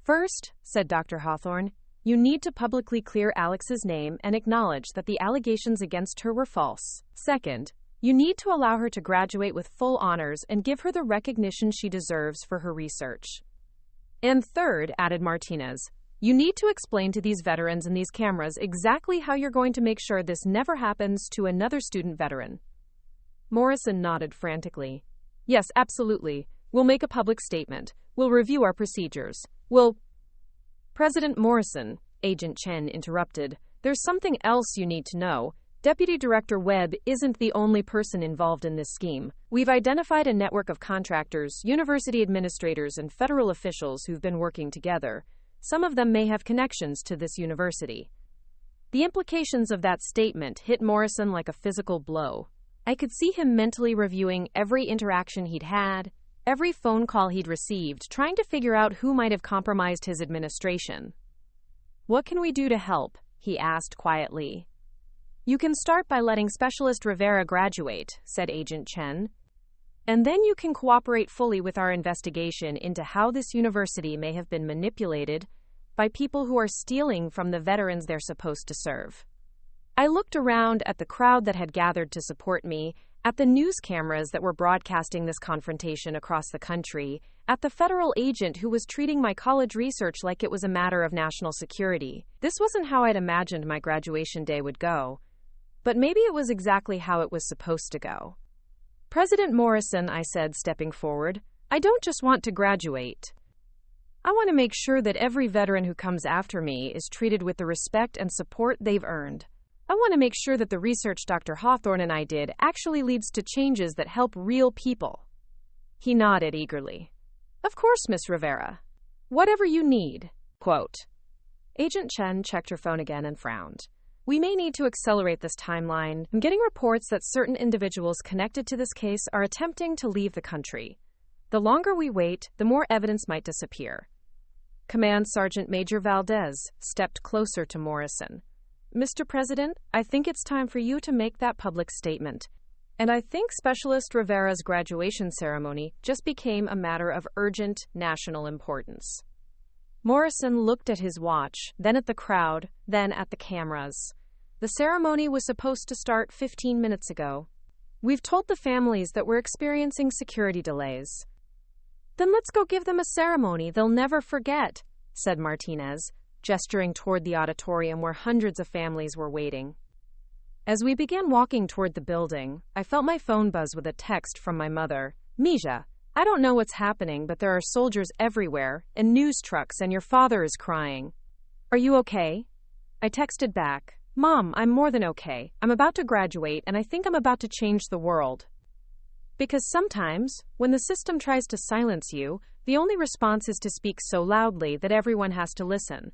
A: First, said Dr. Hawthorne, you need to publicly clear Alex's name and acknowledge that the allegations against her were false. Second, you need to allow her to graduate with full honors and give her the recognition she deserves for her research. And third, added Martinez, you need to explain to these veterans and these cameras exactly how you're going to make sure this never happens to another student veteran. Morrison nodded frantically. Yes, absolutely. We'll make a public statement. We'll review our procedures. President Morrison, Agent Chen interrupted, there's something else you need to know. Deputy Director Webb isn't the only person involved in this scheme. We've identified a network of contractors, university administrators, and federal officials who've been working together. Some of them may have connections to this university. The implications of that statement hit Morrison like a physical blow. I could see him mentally reviewing every interaction he'd had, every phone call he'd received, trying to figure out who might have compromised his administration. "What can we do to help?" he asked quietly. "You can start by letting Specialist Rivera graduate," said Agent Chen. "And then you can cooperate fully with our investigation into how this university may have been manipulated by people who are stealing from the veterans they're supposed to serve." I looked around at the crowd that had gathered to support me, at the news cameras that were broadcasting this confrontation across the country, at the federal agent who was treating my college research like it was a matter of national security. This wasn't how I'd imagined my graduation day would go, but maybe it was exactly how it was supposed to go. "President Morrison," I said, stepping forward, "I don't just want to graduate. I want to make sure that every veteran who comes after me is treated with the respect and support they've earned. I want to make sure that the research Dr. Hawthorne and I did actually leads to changes that help real people." He nodded eagerly. "Of course, Miss Rivera. Whatever you need." Quote. Agent Chen checked her phone again and frowned. "We may need to accelerate this timeline. I'm getting reports that certain individuals connected to this case are attempting to leave the country. The longer we wait, the more evidence might disappear." Command Sergeant Major Valdez stepped closer to Morrison. "Mr. President, I think it's time for you to make that public statement. And I think Specialist Rivera's graduation ceremony just became a matter of urgent national importance." Morrison looked at his watch, then at the crowd, then at the cameras. "The ceremony was supposed to start 15 minutes ago. We've told the families that we're experiencing security delays." "Then let's go give them a ceremony they'll never forget," said Martinez, gesturing toward the auditorium where hundreds of families were waiting. As we began walking toward the building, I felt my phone buzz with a text from my mother. "Mija, I don't know what's happening, but there are soldiers everywhere, and news trucks, and your father is crying. Are you okay?" I texted back, "Mom, I'm more than okay. I'm about to graduate, and I think I'm about to change the world." Because sometimes, when the system tries to silence you, the only response is to speak so loudly that everyone has to listen.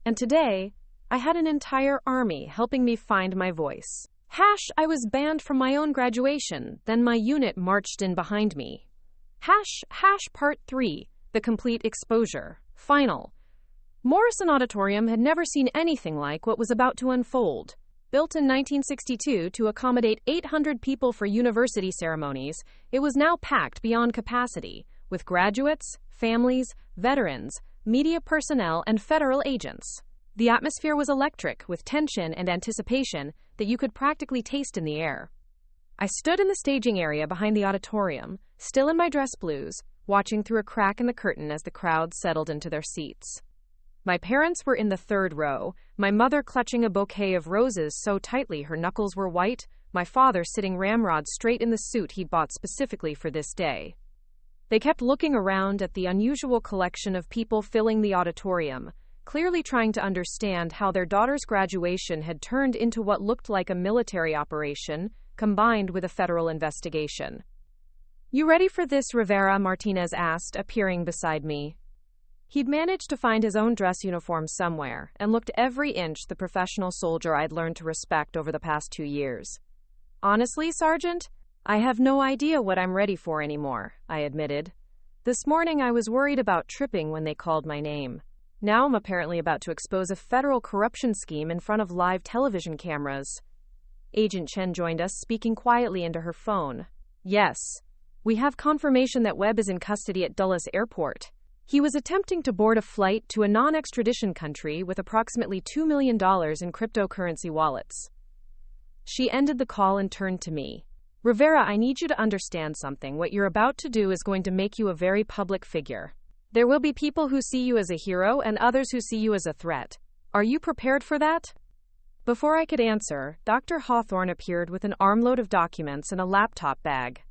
A: And today, I had an entire army helping me find my voice. I was banned from my own graduation, then my unit marched in behind me. Part 3, the complete exposure. Final. Morrison Auditorium had never seen anything like what was about to unfold. Built in 1962 to accommodate 800 people for university ceremonies, it was now packed beyond capacity, with graduates, families, veterans, media personnel, and federal agents. The atmosphere was electric, with tension and anticipation that you could practically taste in the air. I stood in the staging area behind the auditorium, still in my dress blues, watching through a crack in the curtain as the crowd settled into their seats. My parents were in the third row, my mother clutching a bouquet of roses so tightly her knuckles were white, my father sitting ramrod straight in the suit he'd bought specifically for this day. They kept looking around at the unusual collection of people filling the auditorium, clearly trying to understand how their daughter's graduation had turned into what looked like a military operation, combined with a federal investigation. "You ready for this, Rivera?" Martinez asked, appearing beside me. He'd managed to find his own dress uniform somewhere, and looked every inch the professional soldier I'd learned to respect over the past 2 years. "Honestly, Sergeant, I have no idea what I'm ready for anymore," I admitted. "This morning I was worried about tripping when they called my name. Now I'm apparently about to expose a federal corruption scheme in front of live television cameras." Agent Chen joined us, speaking quietly into her phone. "Yes. We have confirmation that Webb is in custody at Dulles Airport. He was attempting to board a flight to a non-extradition country with approximately $2 million in cryptocurrency wallets." She ended the call and turned to me. "Rivera, I need you to understand something. What you're about to do is going to make you a very public figure. There will be people who see you as a hero and others who see you as a threat. Are you prepared for that?" Before I could answer, Dr. Hawthorne appeared with an armload of documents and a laptop bag.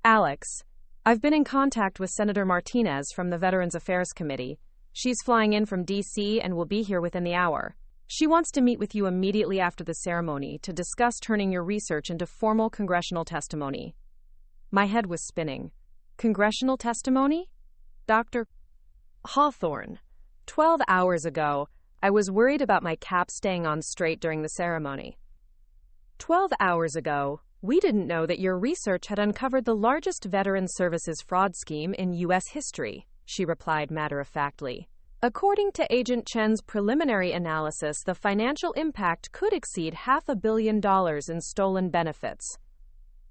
A: "Alex, I've been in contact with Senator Martinez from the Veterans Affairs Committee. She's flying in from D.C. and will be here within the hour. She wants to meet with you immediately after the ceremony to discuss turning your research into formal congressional testimony." My head was spinning. Congressional testimony? Dr. Hawthorne, 12 hours ago, I was worried about my cap staying on straight during the ceremony. 12 hours ago, we didn't know that your research had uncovered the largest veteran services fraud scheme in U.S. history, she replied matter-of-factly. According to Agent Chen's preliminary analysis, the financial impact could exceed $500 million in stolen benefits.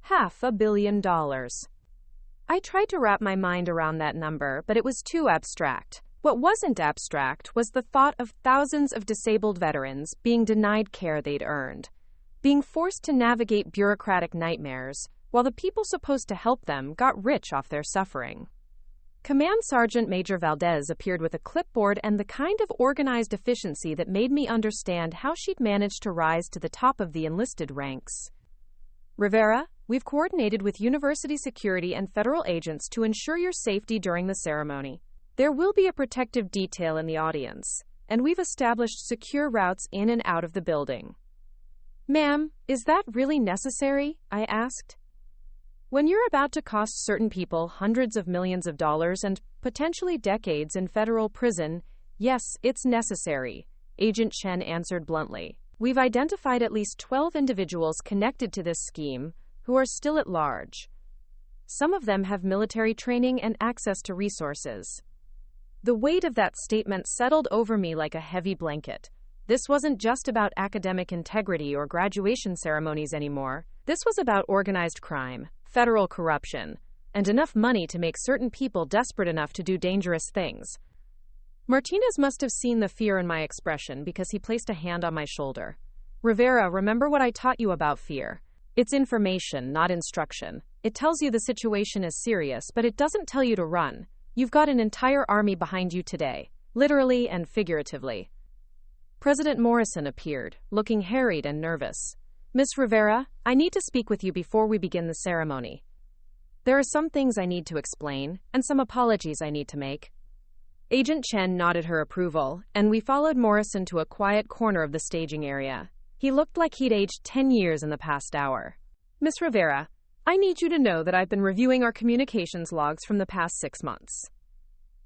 A: $500 million. I tried to wrap my mind around that number, but it was too abstract. What wasn't abstract was the thought of thousands of disabled veterans being denied care they'd earned, being forced to navigate bureaucratic nightmares, while the people supposed to help them got rich off their suffering. Command Sergeant Major Valdez appeared with a clipboard and the kind of organized efficiency that made me understand how she'd managed to rise to the top of the enlisted ranks. Rivera, we've coordinated with university security and federal agents to ensure your safety during the ceremony. There will be a protective detail in the audience, and we've established secure routes in and out of the building. Ma'am, is that really necessary? I asked. When you're about to cost certain people hundreds of millions of dollars and potentially decades in federal prison, yes, it's necessary, Agent Chen answered bluntly. We've identified at least 12 individuals connected to this scheme who are still at large. Some of them have military training and access to resources. The weight of that statement settled over me like a heavy blanket. This wasn't just about academic integrity or graduation ceremonies anymore. This was about organized crime, federal corruption, and enough money to make certain people desperate enough to do dangerous things. Martinez must have seen the fear in my expression because he placed a hand on my shoulder. Rivera, remember what I taught you about fear. It's information, not instruction. It tells you the situation is serious, but it doesn't tell you to run. You've got an entire army behind you today, literally and figuratively. President Morrison appeared, looking harried and nervous. Miss Rivera, I need to speak with you before we begin the ceremony. There are some things I need to explain, and some apologies I need to make. Agent Chen nodded her approval, and we followed Morrison to a quiet corner of the staging area. He looked like he'd aged 10 years in the past hour. Miss Rivera, I need you to know that I've been reviewing our communications logs from the past 6 months.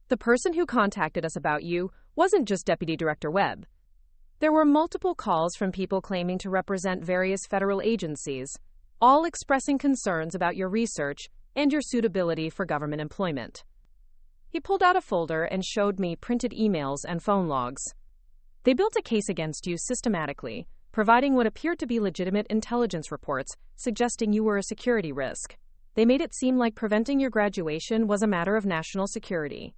A: The person who contacted us about you wasn't just Deputy Director Webb. There were multiple calls from people claiming to represent various federal agencies, all expressing concerns about your research and your suitability for government employment. He pulled out a folder and showed me printed emails and phone logs. They built a case against you systematically, providing what appeared to be legitimate intelligence reports suggesting you were a security risk. They made it seem like preventing your graduation was a matter of national security.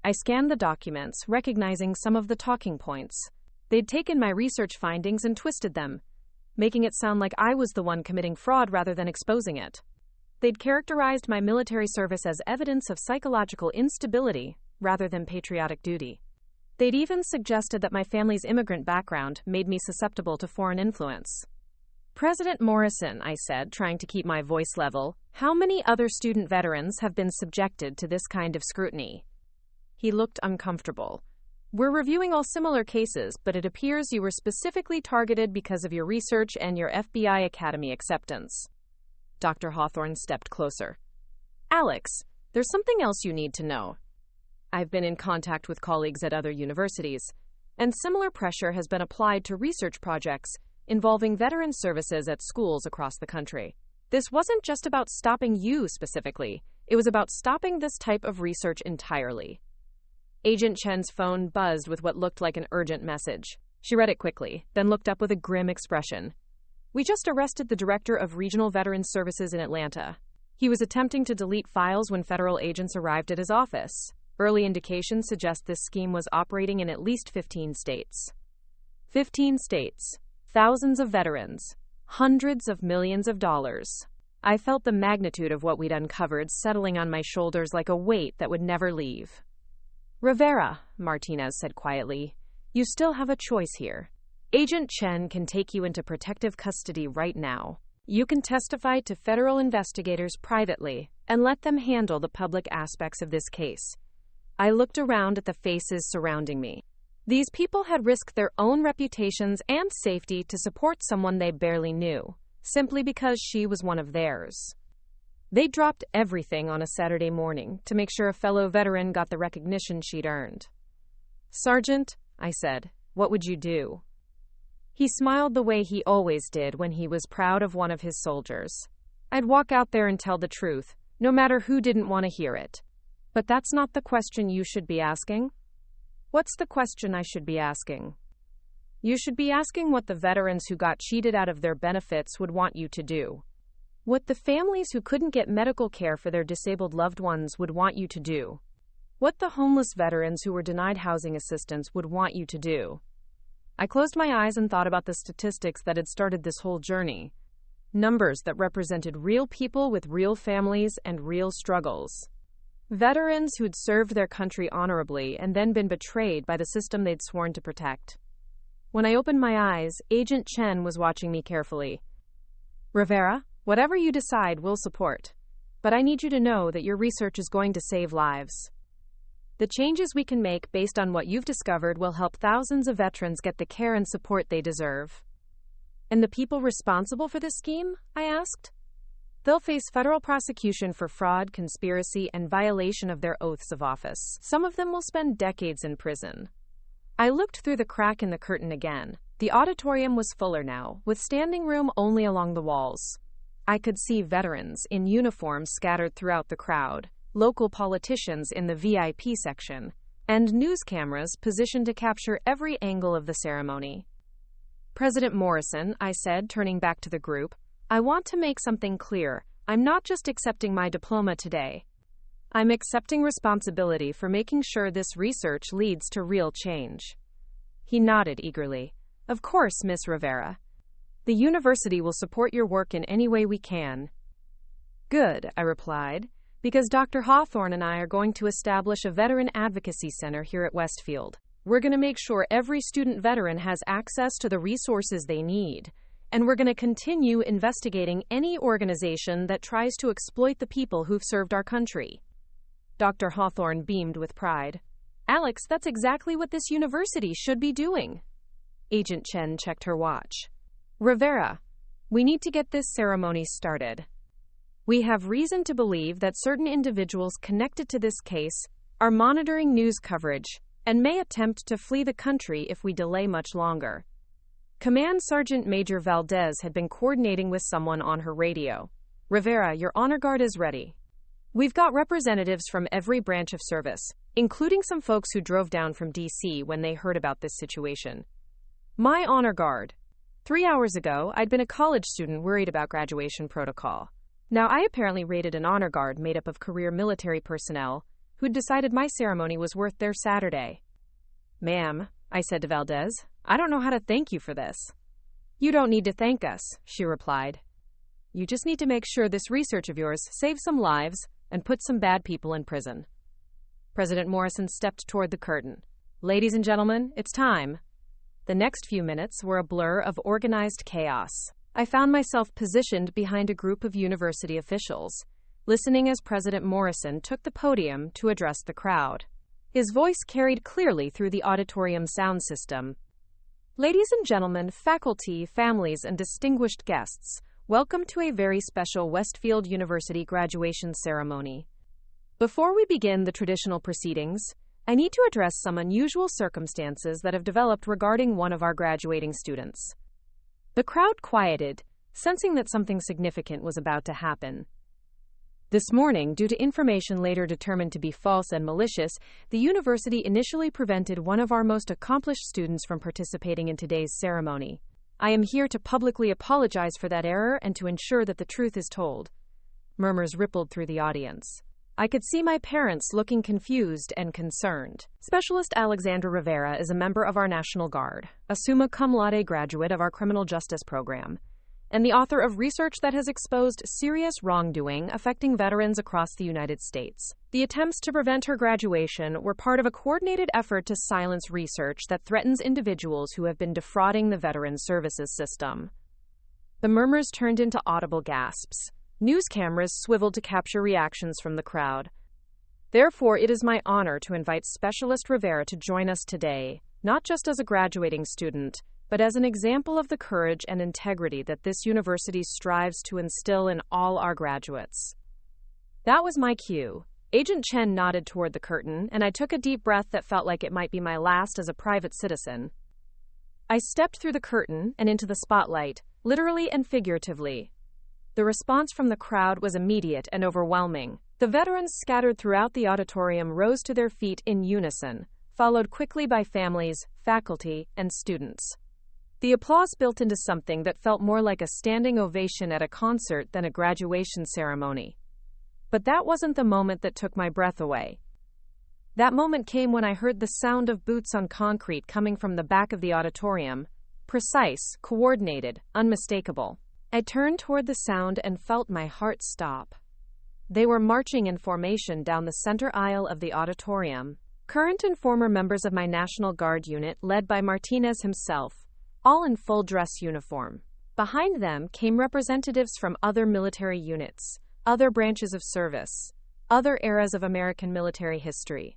A: I scanned the documents, recognizing some of the talking points. They'd taken my research findings and twisted them, making it sound like I was the one committing fraud rather than exposing it. They'd characterized my military service as evidence of psychological instability rather than patriotic duty. They'd even suggested that my family's immigrant background made me susceptible to foreign influence. President Morrison, I said, trying to keep my voice level, how many other student veterans have been subjected to this kind of scrutiny? He looked uncomfortable. We're reviewing all similar cases, but it appears you were specifically targeted because of your research and your FBI Academy acceptance. Dr. Hawthorne stepped closer. Alex, there's something else you need to know. I've been in contact with colleagues at other universities, and similar pressure has been applied to research projects involving veteran services at schools across the country. This wasn't just about stopping you specifically, it was about stopping this type of research entirely. Agent Chen's phone buzzed with what looked like an urgent message. She read it quickly, then looked up with a grim expression. We just arrested the director of Regional Veterans Services in Atlanta. He was attempting to delete files when federal agents arrived at his office. Early indications suggest this scheme was operating in at least 15 states. 15 states. Thousands of veterans. Hundreds of millions of dollars. I felt the magnitude of what we'd uncovered settling on my shoulders like a weight that would never leave. Rivera, Martinez said quietly, you still have a choice here. Agent Chen can take you into protective custody right now. You can testify to federal investigators privately and let them handle the public aspects of this case. I looked around at the faces surrounding me. These people had risked their own reputations and safety to support someone they barely knew, simply because she was one of theirs. They dropped everything on a Saturday morning to make sure a fellow veteran got the recognition she'd earned. "Sergeant," I said, "what would you do?" He smiled the way he always did when he was proud of one of his soldiers. "I'd walk out there and tell the truth, no matter who didn't want to hear it." "But that's not the question you should be asking." "What's the question I should be asking?" "You should be asking what the veterans who got cheated out of their benefits would want you to do. What the families who couldn't get medical care for their disabled loved ones would want you to do. What the homeless veterans who were denied housing assistance would want you to do." I closed my eyes and thought about the statistics that had started this whole journey. Numbers that represented real people with real families and real struggles. Veterans who'd served their country honorably and then been betrayed by the system they'd sworn to protect. When I opened my eyes, Agent Chen was watching me carefully. "Rivera, whatever you decide, we'll support. But I need you to know that your research is going to save lives. The changes we can make based on what you've discovered will help thousands of veterans get the care and support they deserve." "And the people responsible for this scheme?" I asked. "They'll face federal prosecution for fraud, conspiracy, and violation of their oaths of office. Some of them will spend decades in prison." I looked through the crack in the curtain again. The auditorium was fuller now, with standing room only along the walls. I could see veterans in uniforms scattered throughout the crowd, local politicians in the VIP section, and news cameras positioned to capture every angle of the ceremony. "President Morrison," I said, turning back to the group, "I want to make something clear. I'm not just accepting my diploma today. I'm accepting responsibility for making sure this research leads to real change." He nodded eagerly. "Of course, Miss Rivera. The university will support your work in any way we can." "Good," I replied, "because Dr. Hawthorne and I are going to establish a veteran advocacy center here at Westfield. We're going to make sure every student veteran has access to the resources they need, and we're going to continue investigating any organization that tries to exploit the people who've served our country." Dr. Hawthorne beamed with pride. "Alex, that's exactly what this university should be doing." Agent Chen checked her watch. "Rivera, we need to get this ceremony started. We have reason to believe that certain individuals connected to this case are monitoring news coverage and may attempt to flee the country if we delay much longer." Command Sergeant Major Valdez had been coordinating with someone on her radio. "Rivera, your honor guard is ready. We've got representatives from every branch of service, including some folks who drove down from D.C. when they heard about this situation. My honor guard. 3 hours ago, I'd been a college student worried about graduation protocol. Now I apparently raided an honor guard made up of career military personnel who'd decided my ceremony was worth their Saturday." "Ma'am," I said to Valdez, "I don't know how to thank you for this." "You don't need to thank us," she replied. "You just need to make sure this research of yours saves some lives and puts some bad people in prison." President Morrison stepped toward the curtain. "Ladies and gentlemen, it's time." The next few minutes were a blur of organized chaos. I found myself positioned behind a group of university officials, listening as President Morrison took the podium to address the crowd. His voice carried clearly through the auditorium sound system. "Ladies and gentlemen, faculty, families, and distinguished guests, welcome to a very special Westfield University graduation ceremony. Before we begin the traditional proceedings, I need to address some unusual circumstances that have developed regarding one of our graduating students." The crowd quieted, sensing that something significant was about to happen. This morning, due to information later determined to be false and malicious, the university initially prevented one of our most accomplished students from participating in today's ceremony. I am here to publicly apologize for that error and to ensure that the truth is told. Murmurs rippled through the audience. I could see my parents looking confused and concerned. Specialist Alexandra Rivera is a member of our National Guard, a summa cum laude graduate of our criminal justice program, and the author of research that has exposed serious wrongdoing affecting veterans across the United States. The attempts to prevent her graduation were part of a coordinated effort to silence research that threatens individuals who have been defrauding the veteran services system. The murmurs turned into audible gasps. News cameras swiveled to capture reactions from the crowd. Therefore, it is my honor to invite Specialist Rivera to join us today, not just as a graduating student, but as an example of the courage and integrity that this university strives to instill in all our graduates. That was my cue. Agent Chen nodded toward the curtain, and I took a deep breath that felt like it might be my last as a private citizen. I stepped through the curtain and into the spotlight, literally and figuratively. The response from the crowd was immediate and overwhelming. The veterans scattered throughout the auditorium rose to their feet in unison, followed quickly by families, faculty, and students. The applause built into something that felt more like a standing ovation at a concert than a graduation ceremony. But that wasn't the moment that took my breath away. That moment came when I heard the sound of boots on concrete coming from the back of the auditorium. Precise, coordinated, unmistakable. I turned toward the sound and felt my heart stop. They were marching in formation down the center aisle of the auditorium. Current and former members of my National Guard unit, led by Martinez himself, all in full dress uniform. Behind them came representatives from other military units, other branches of service, other eras of American military history.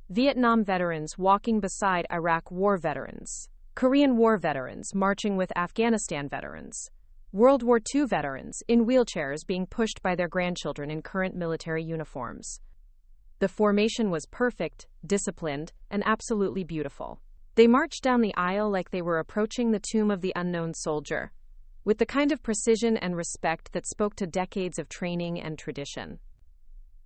A: Vietnam veterans walking beside Iraq War veterans, Korean War veterans marching with Afghanistan veterans, World War II veterans in wheelchairs being pushed by their grandchildren in current military uniforms. The formation was perfect, disciplined, and absolutely beautiful. They marched down the aisle like they were approaching the tomb of the unknown soldier, with the kind of precision and respect that spoke to decades of training and tradition.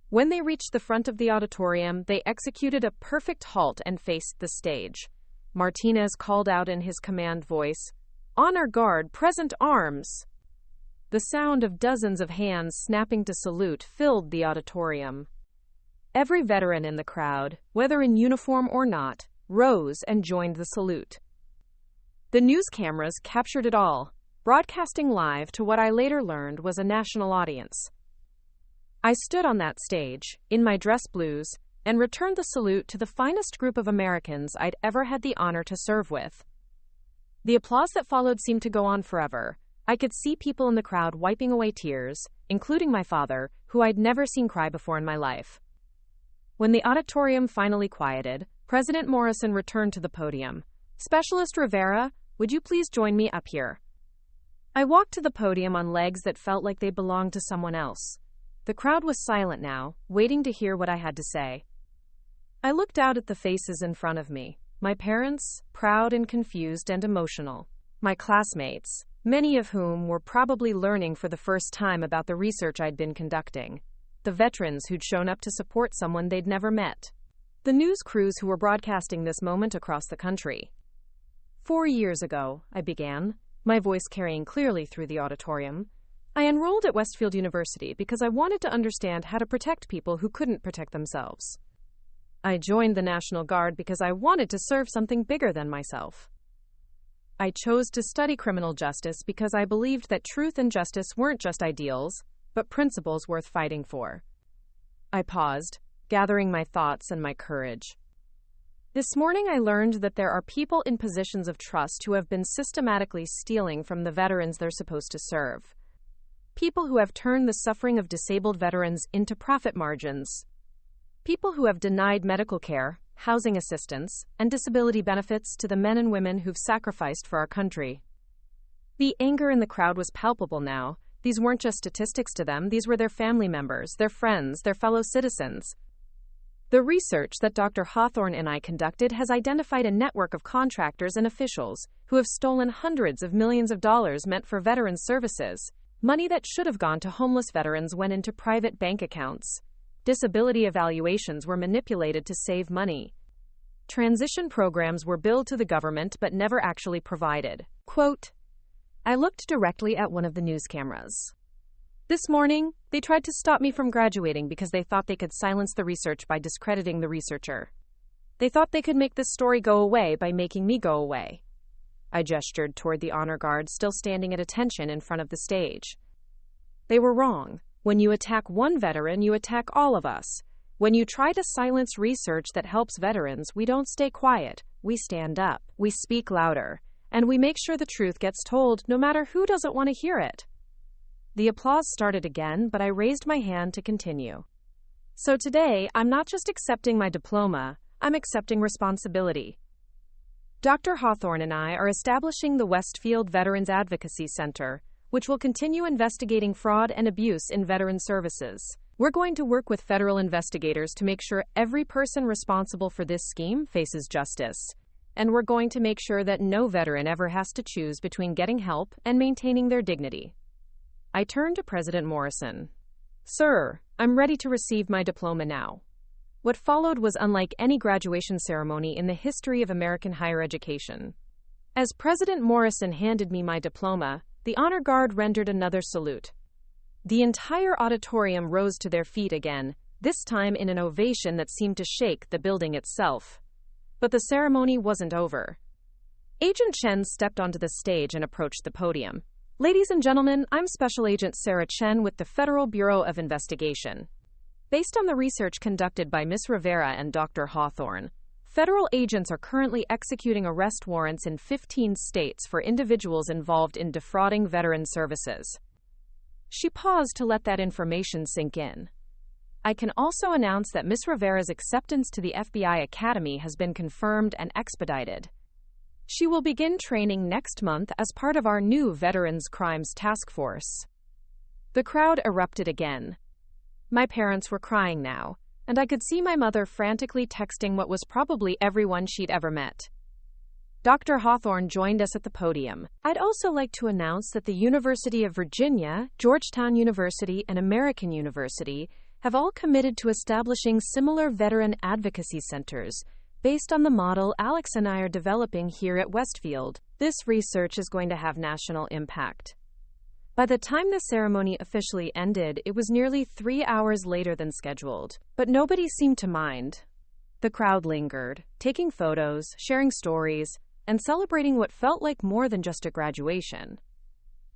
A: When they reached the front of the auditorium, they executed a perfect halt and faced the stage. Martinez called out in his command voice, "Honor guard, present arms!" The sound of dozens of hands snapping to salute filled the auditorium. Every veteran in the crowd, whether in uniform or not, rose and joined the salute. The news cameras captured it all, broadcasting live to what I later learned was a national audience. I stood on that stage, in my dress blues, and returned the salute to the finest group of Americans I'd ever had the honor to serve with. The applause that followed seemed to go on forever. I could see people in the crowd wiping away tears, including my father, who I'd never seen cry before in my life. When the auditorium finally quieted, President Morrison returned to the podium. "Specialist Rivera, would you please join me up here?" I walked to the podium on legs that felt like they belonged to someone else. The crowd was silent now, waiting to hear what I had to say. I looked out at the faces in front of me. My parents, proud and confused and emotional. My classmates, many of whom were probably learning for the first time about the research I'd been conducting. The veterans who'd shown up to support someone they'd never met. The news crews who were broadcasting this moment across the country. 4 years ago, I began, my voice carrying clearly through the auditorium. I enrolled at Westfield University because I wanted to understand how to protect people who couldn't protect themselves. I joined the National Guard because I wanted to serve something bigger than myself. I chose to study criminal justice because I believed that truth and justice weren't just ideals, but principles worth fighting for. I paused, gathering my thoughts and my courage. This morning I learned that there are people in positions of trust who have been systematically stealing from the veterans they're supposed to serve. People who have turned the suffering of disabled veterans into profit margins. People who have denied medical care, housing assistance, and disability benefits to the men and women who've sacrificed for our country. The anger in the crowd was palpable now. These weren't just statistics to them, these were their family members, their friends, their fellow citizens. The research that Dr. Hawthorne and I conducted has identified a network of contractors and officials who have stolen hundreds of millions of dollars meant for veterans' services. Money that should have gone to homeless veterans went into private bank accounts. Disability evaluations were manipulated to save money. Transition programs were billed to the government but never actually provided. Quote, I looked directly at one of the news cameras. This morning, they tried to stop me from graduating because they thought they could silence the research by discrediting the researcher. They thought they could make this story go away by making me go away. I gestured toward the honor guard still standing at attention in front of the stage. They were wrong. When you attack one veteran, you attack all of us. When you try to silence research that helps veterans, we don't stay quiet. We stand up. We speak louder. And we make sure the truth gets told, no matter who doesn't want to hear it. The applause started again, but I raised my hand to continue. So today, I'm not just accepting my diploma, I'm accepting responsibility. Dr. Hawthorne and I are establishing the Westfield Veterans Advocacy Center, which will continue investigating fraud and abuse in veteran services. We're going to work with federal investigators to make sure every person responsible for this scheme faces justice. And we're going to make sure that no veteran ever has to choose between getting help and maintaining their dignity. I turned to President Morrison. Sir, I'm ready to receive my diploma now. What followed was unlike any graduation ceremony in the history of American higher education. As President Morrison handed me my diploma, the honor guard rendered another salute. The entire auditorium rose to their feet again, this time in an ovation that seemed to shake the building itself. But the ceremony wasn't over. Agent Chen stepped onto the stage and approached the podium. Ladies and gentlemen, I'm Special Agent Sarah Chen with the Federal Bureau of Investigation. Based on the research conducted by Ms. Rivera and Dr. Hawthorne, federal agents are currently executing arrest warrants in 15 states for individuals involved in defrauding veteran services. She paused to let that information sink in. I can also announce that Ms. Rivera's acceptance to the FBI Academy has been confirmed and expedited. She will begin training next month as part of our new Veterans Crimes Task Force. The crowd erupted again. My parents were crying now, and I could see my mother frantically texting what was probably everyone she'd ever met. Dr. Hawthorne joined us at the podium. I'd also like to announce that the University of Virginia, Georgetown University, and American University have all committed to establishing similar veteran advocacy centers based on the model Alex and I are developing here at Westfield. This research is going to have national impact. By the time the ceremony officially ended, it was nearly 3 hours later than scheduled, but nobody seemed to mind. The crowd lingered, taking photos, sharing stories, and celebrating what felt like more than just a graduation.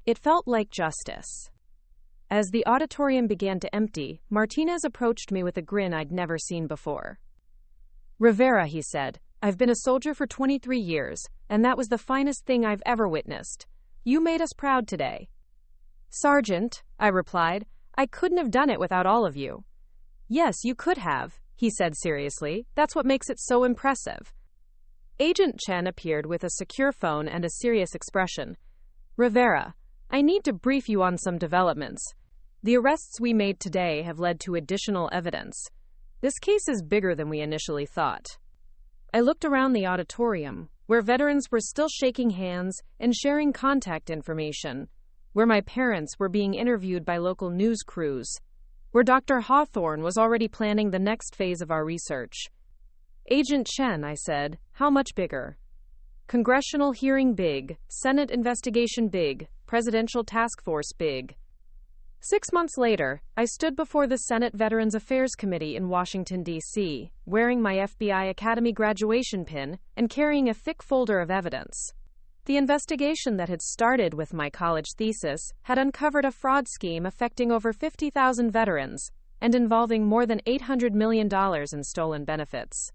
A: It felt like justice. As the auditorium began to empty, Martinez approached me with a grin I'd never seen before. Rivera, he said, I've been a soldier for 23 years, and that was the finest thing I've ever witnessed. You made us proud today. Sergeant, I replied, I couldn't have done it without all of you. Yes, you could have, he said seriously. That's what makes it so impressive. Agent Chen appeared with a secure phone and a serious expression. Rivera, I need to brief you on some developments. The arrests we made today have led to additional evidence. This case is bigger than we initially thought. I looked around the auditorium, where veterans were still shaking hands and sharing contact information, where my parents were being interviewed by local news crews, where Dr. Hawthorne was already planning the next phase of our research. Agent Chen, I said, how much bigger? Congressional hearing big, Senate investigation big, presidential task force big. 6 months later, I stood before the Senate Veterans Affairs Committee in Washington, D.C., wearing my FBI Academy graduation pin and carrying a thick folder of evidence. The investigation that had started with my college thesis had uncovered a fraud scheme affecting over 50,000 veterans and involving more than $800 million in stolen benefits.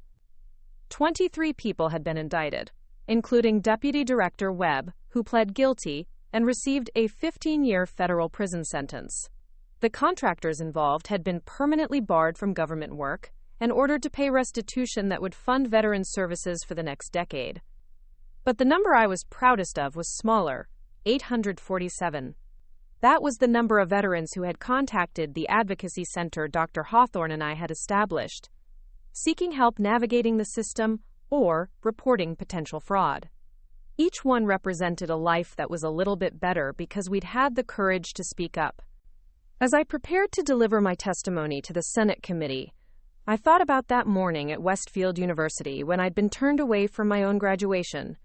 A: 23 people had been indicted, including Deputy Director Webb, who pled guilty and received a 15-year federal prison sentence. The contractors involved had been permanently barred from government work and ordered to pay restitution that would fund veteran services for the next decade. But the number I was proudest of was smaller, 847. That was the number of veterans who had contacted the advocacy center Dr. Hawthorne and I had established, seeking help navigating the system or reporting potential fraud. Each one represented a life that was a little bit better because we'd had the courage to speak up. As I prepared to deliver my testimony to the Senate committee, I thought about that morning at Westfield University when I'd been turned away from my own graduation.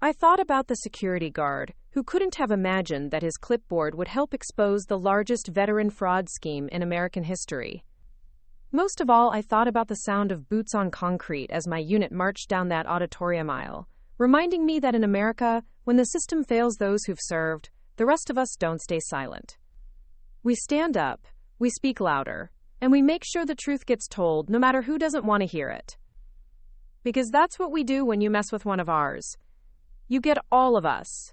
A: I thought about the security guard who couldn't have imagined that his clipboard would help expose the largest veteran fraud scheme in American history. Most of all, I thought about the sound of boots on concrete as my unit marched down that auditorium aisle, reminding me that in America, when the system fails those who've served, the rest of us don't stay silent. We stand up, we speak louder, and we make sure the truth gets told no matter who doesn't want to hear it. Because that's what we do when you mess with one of ours. You get all of us.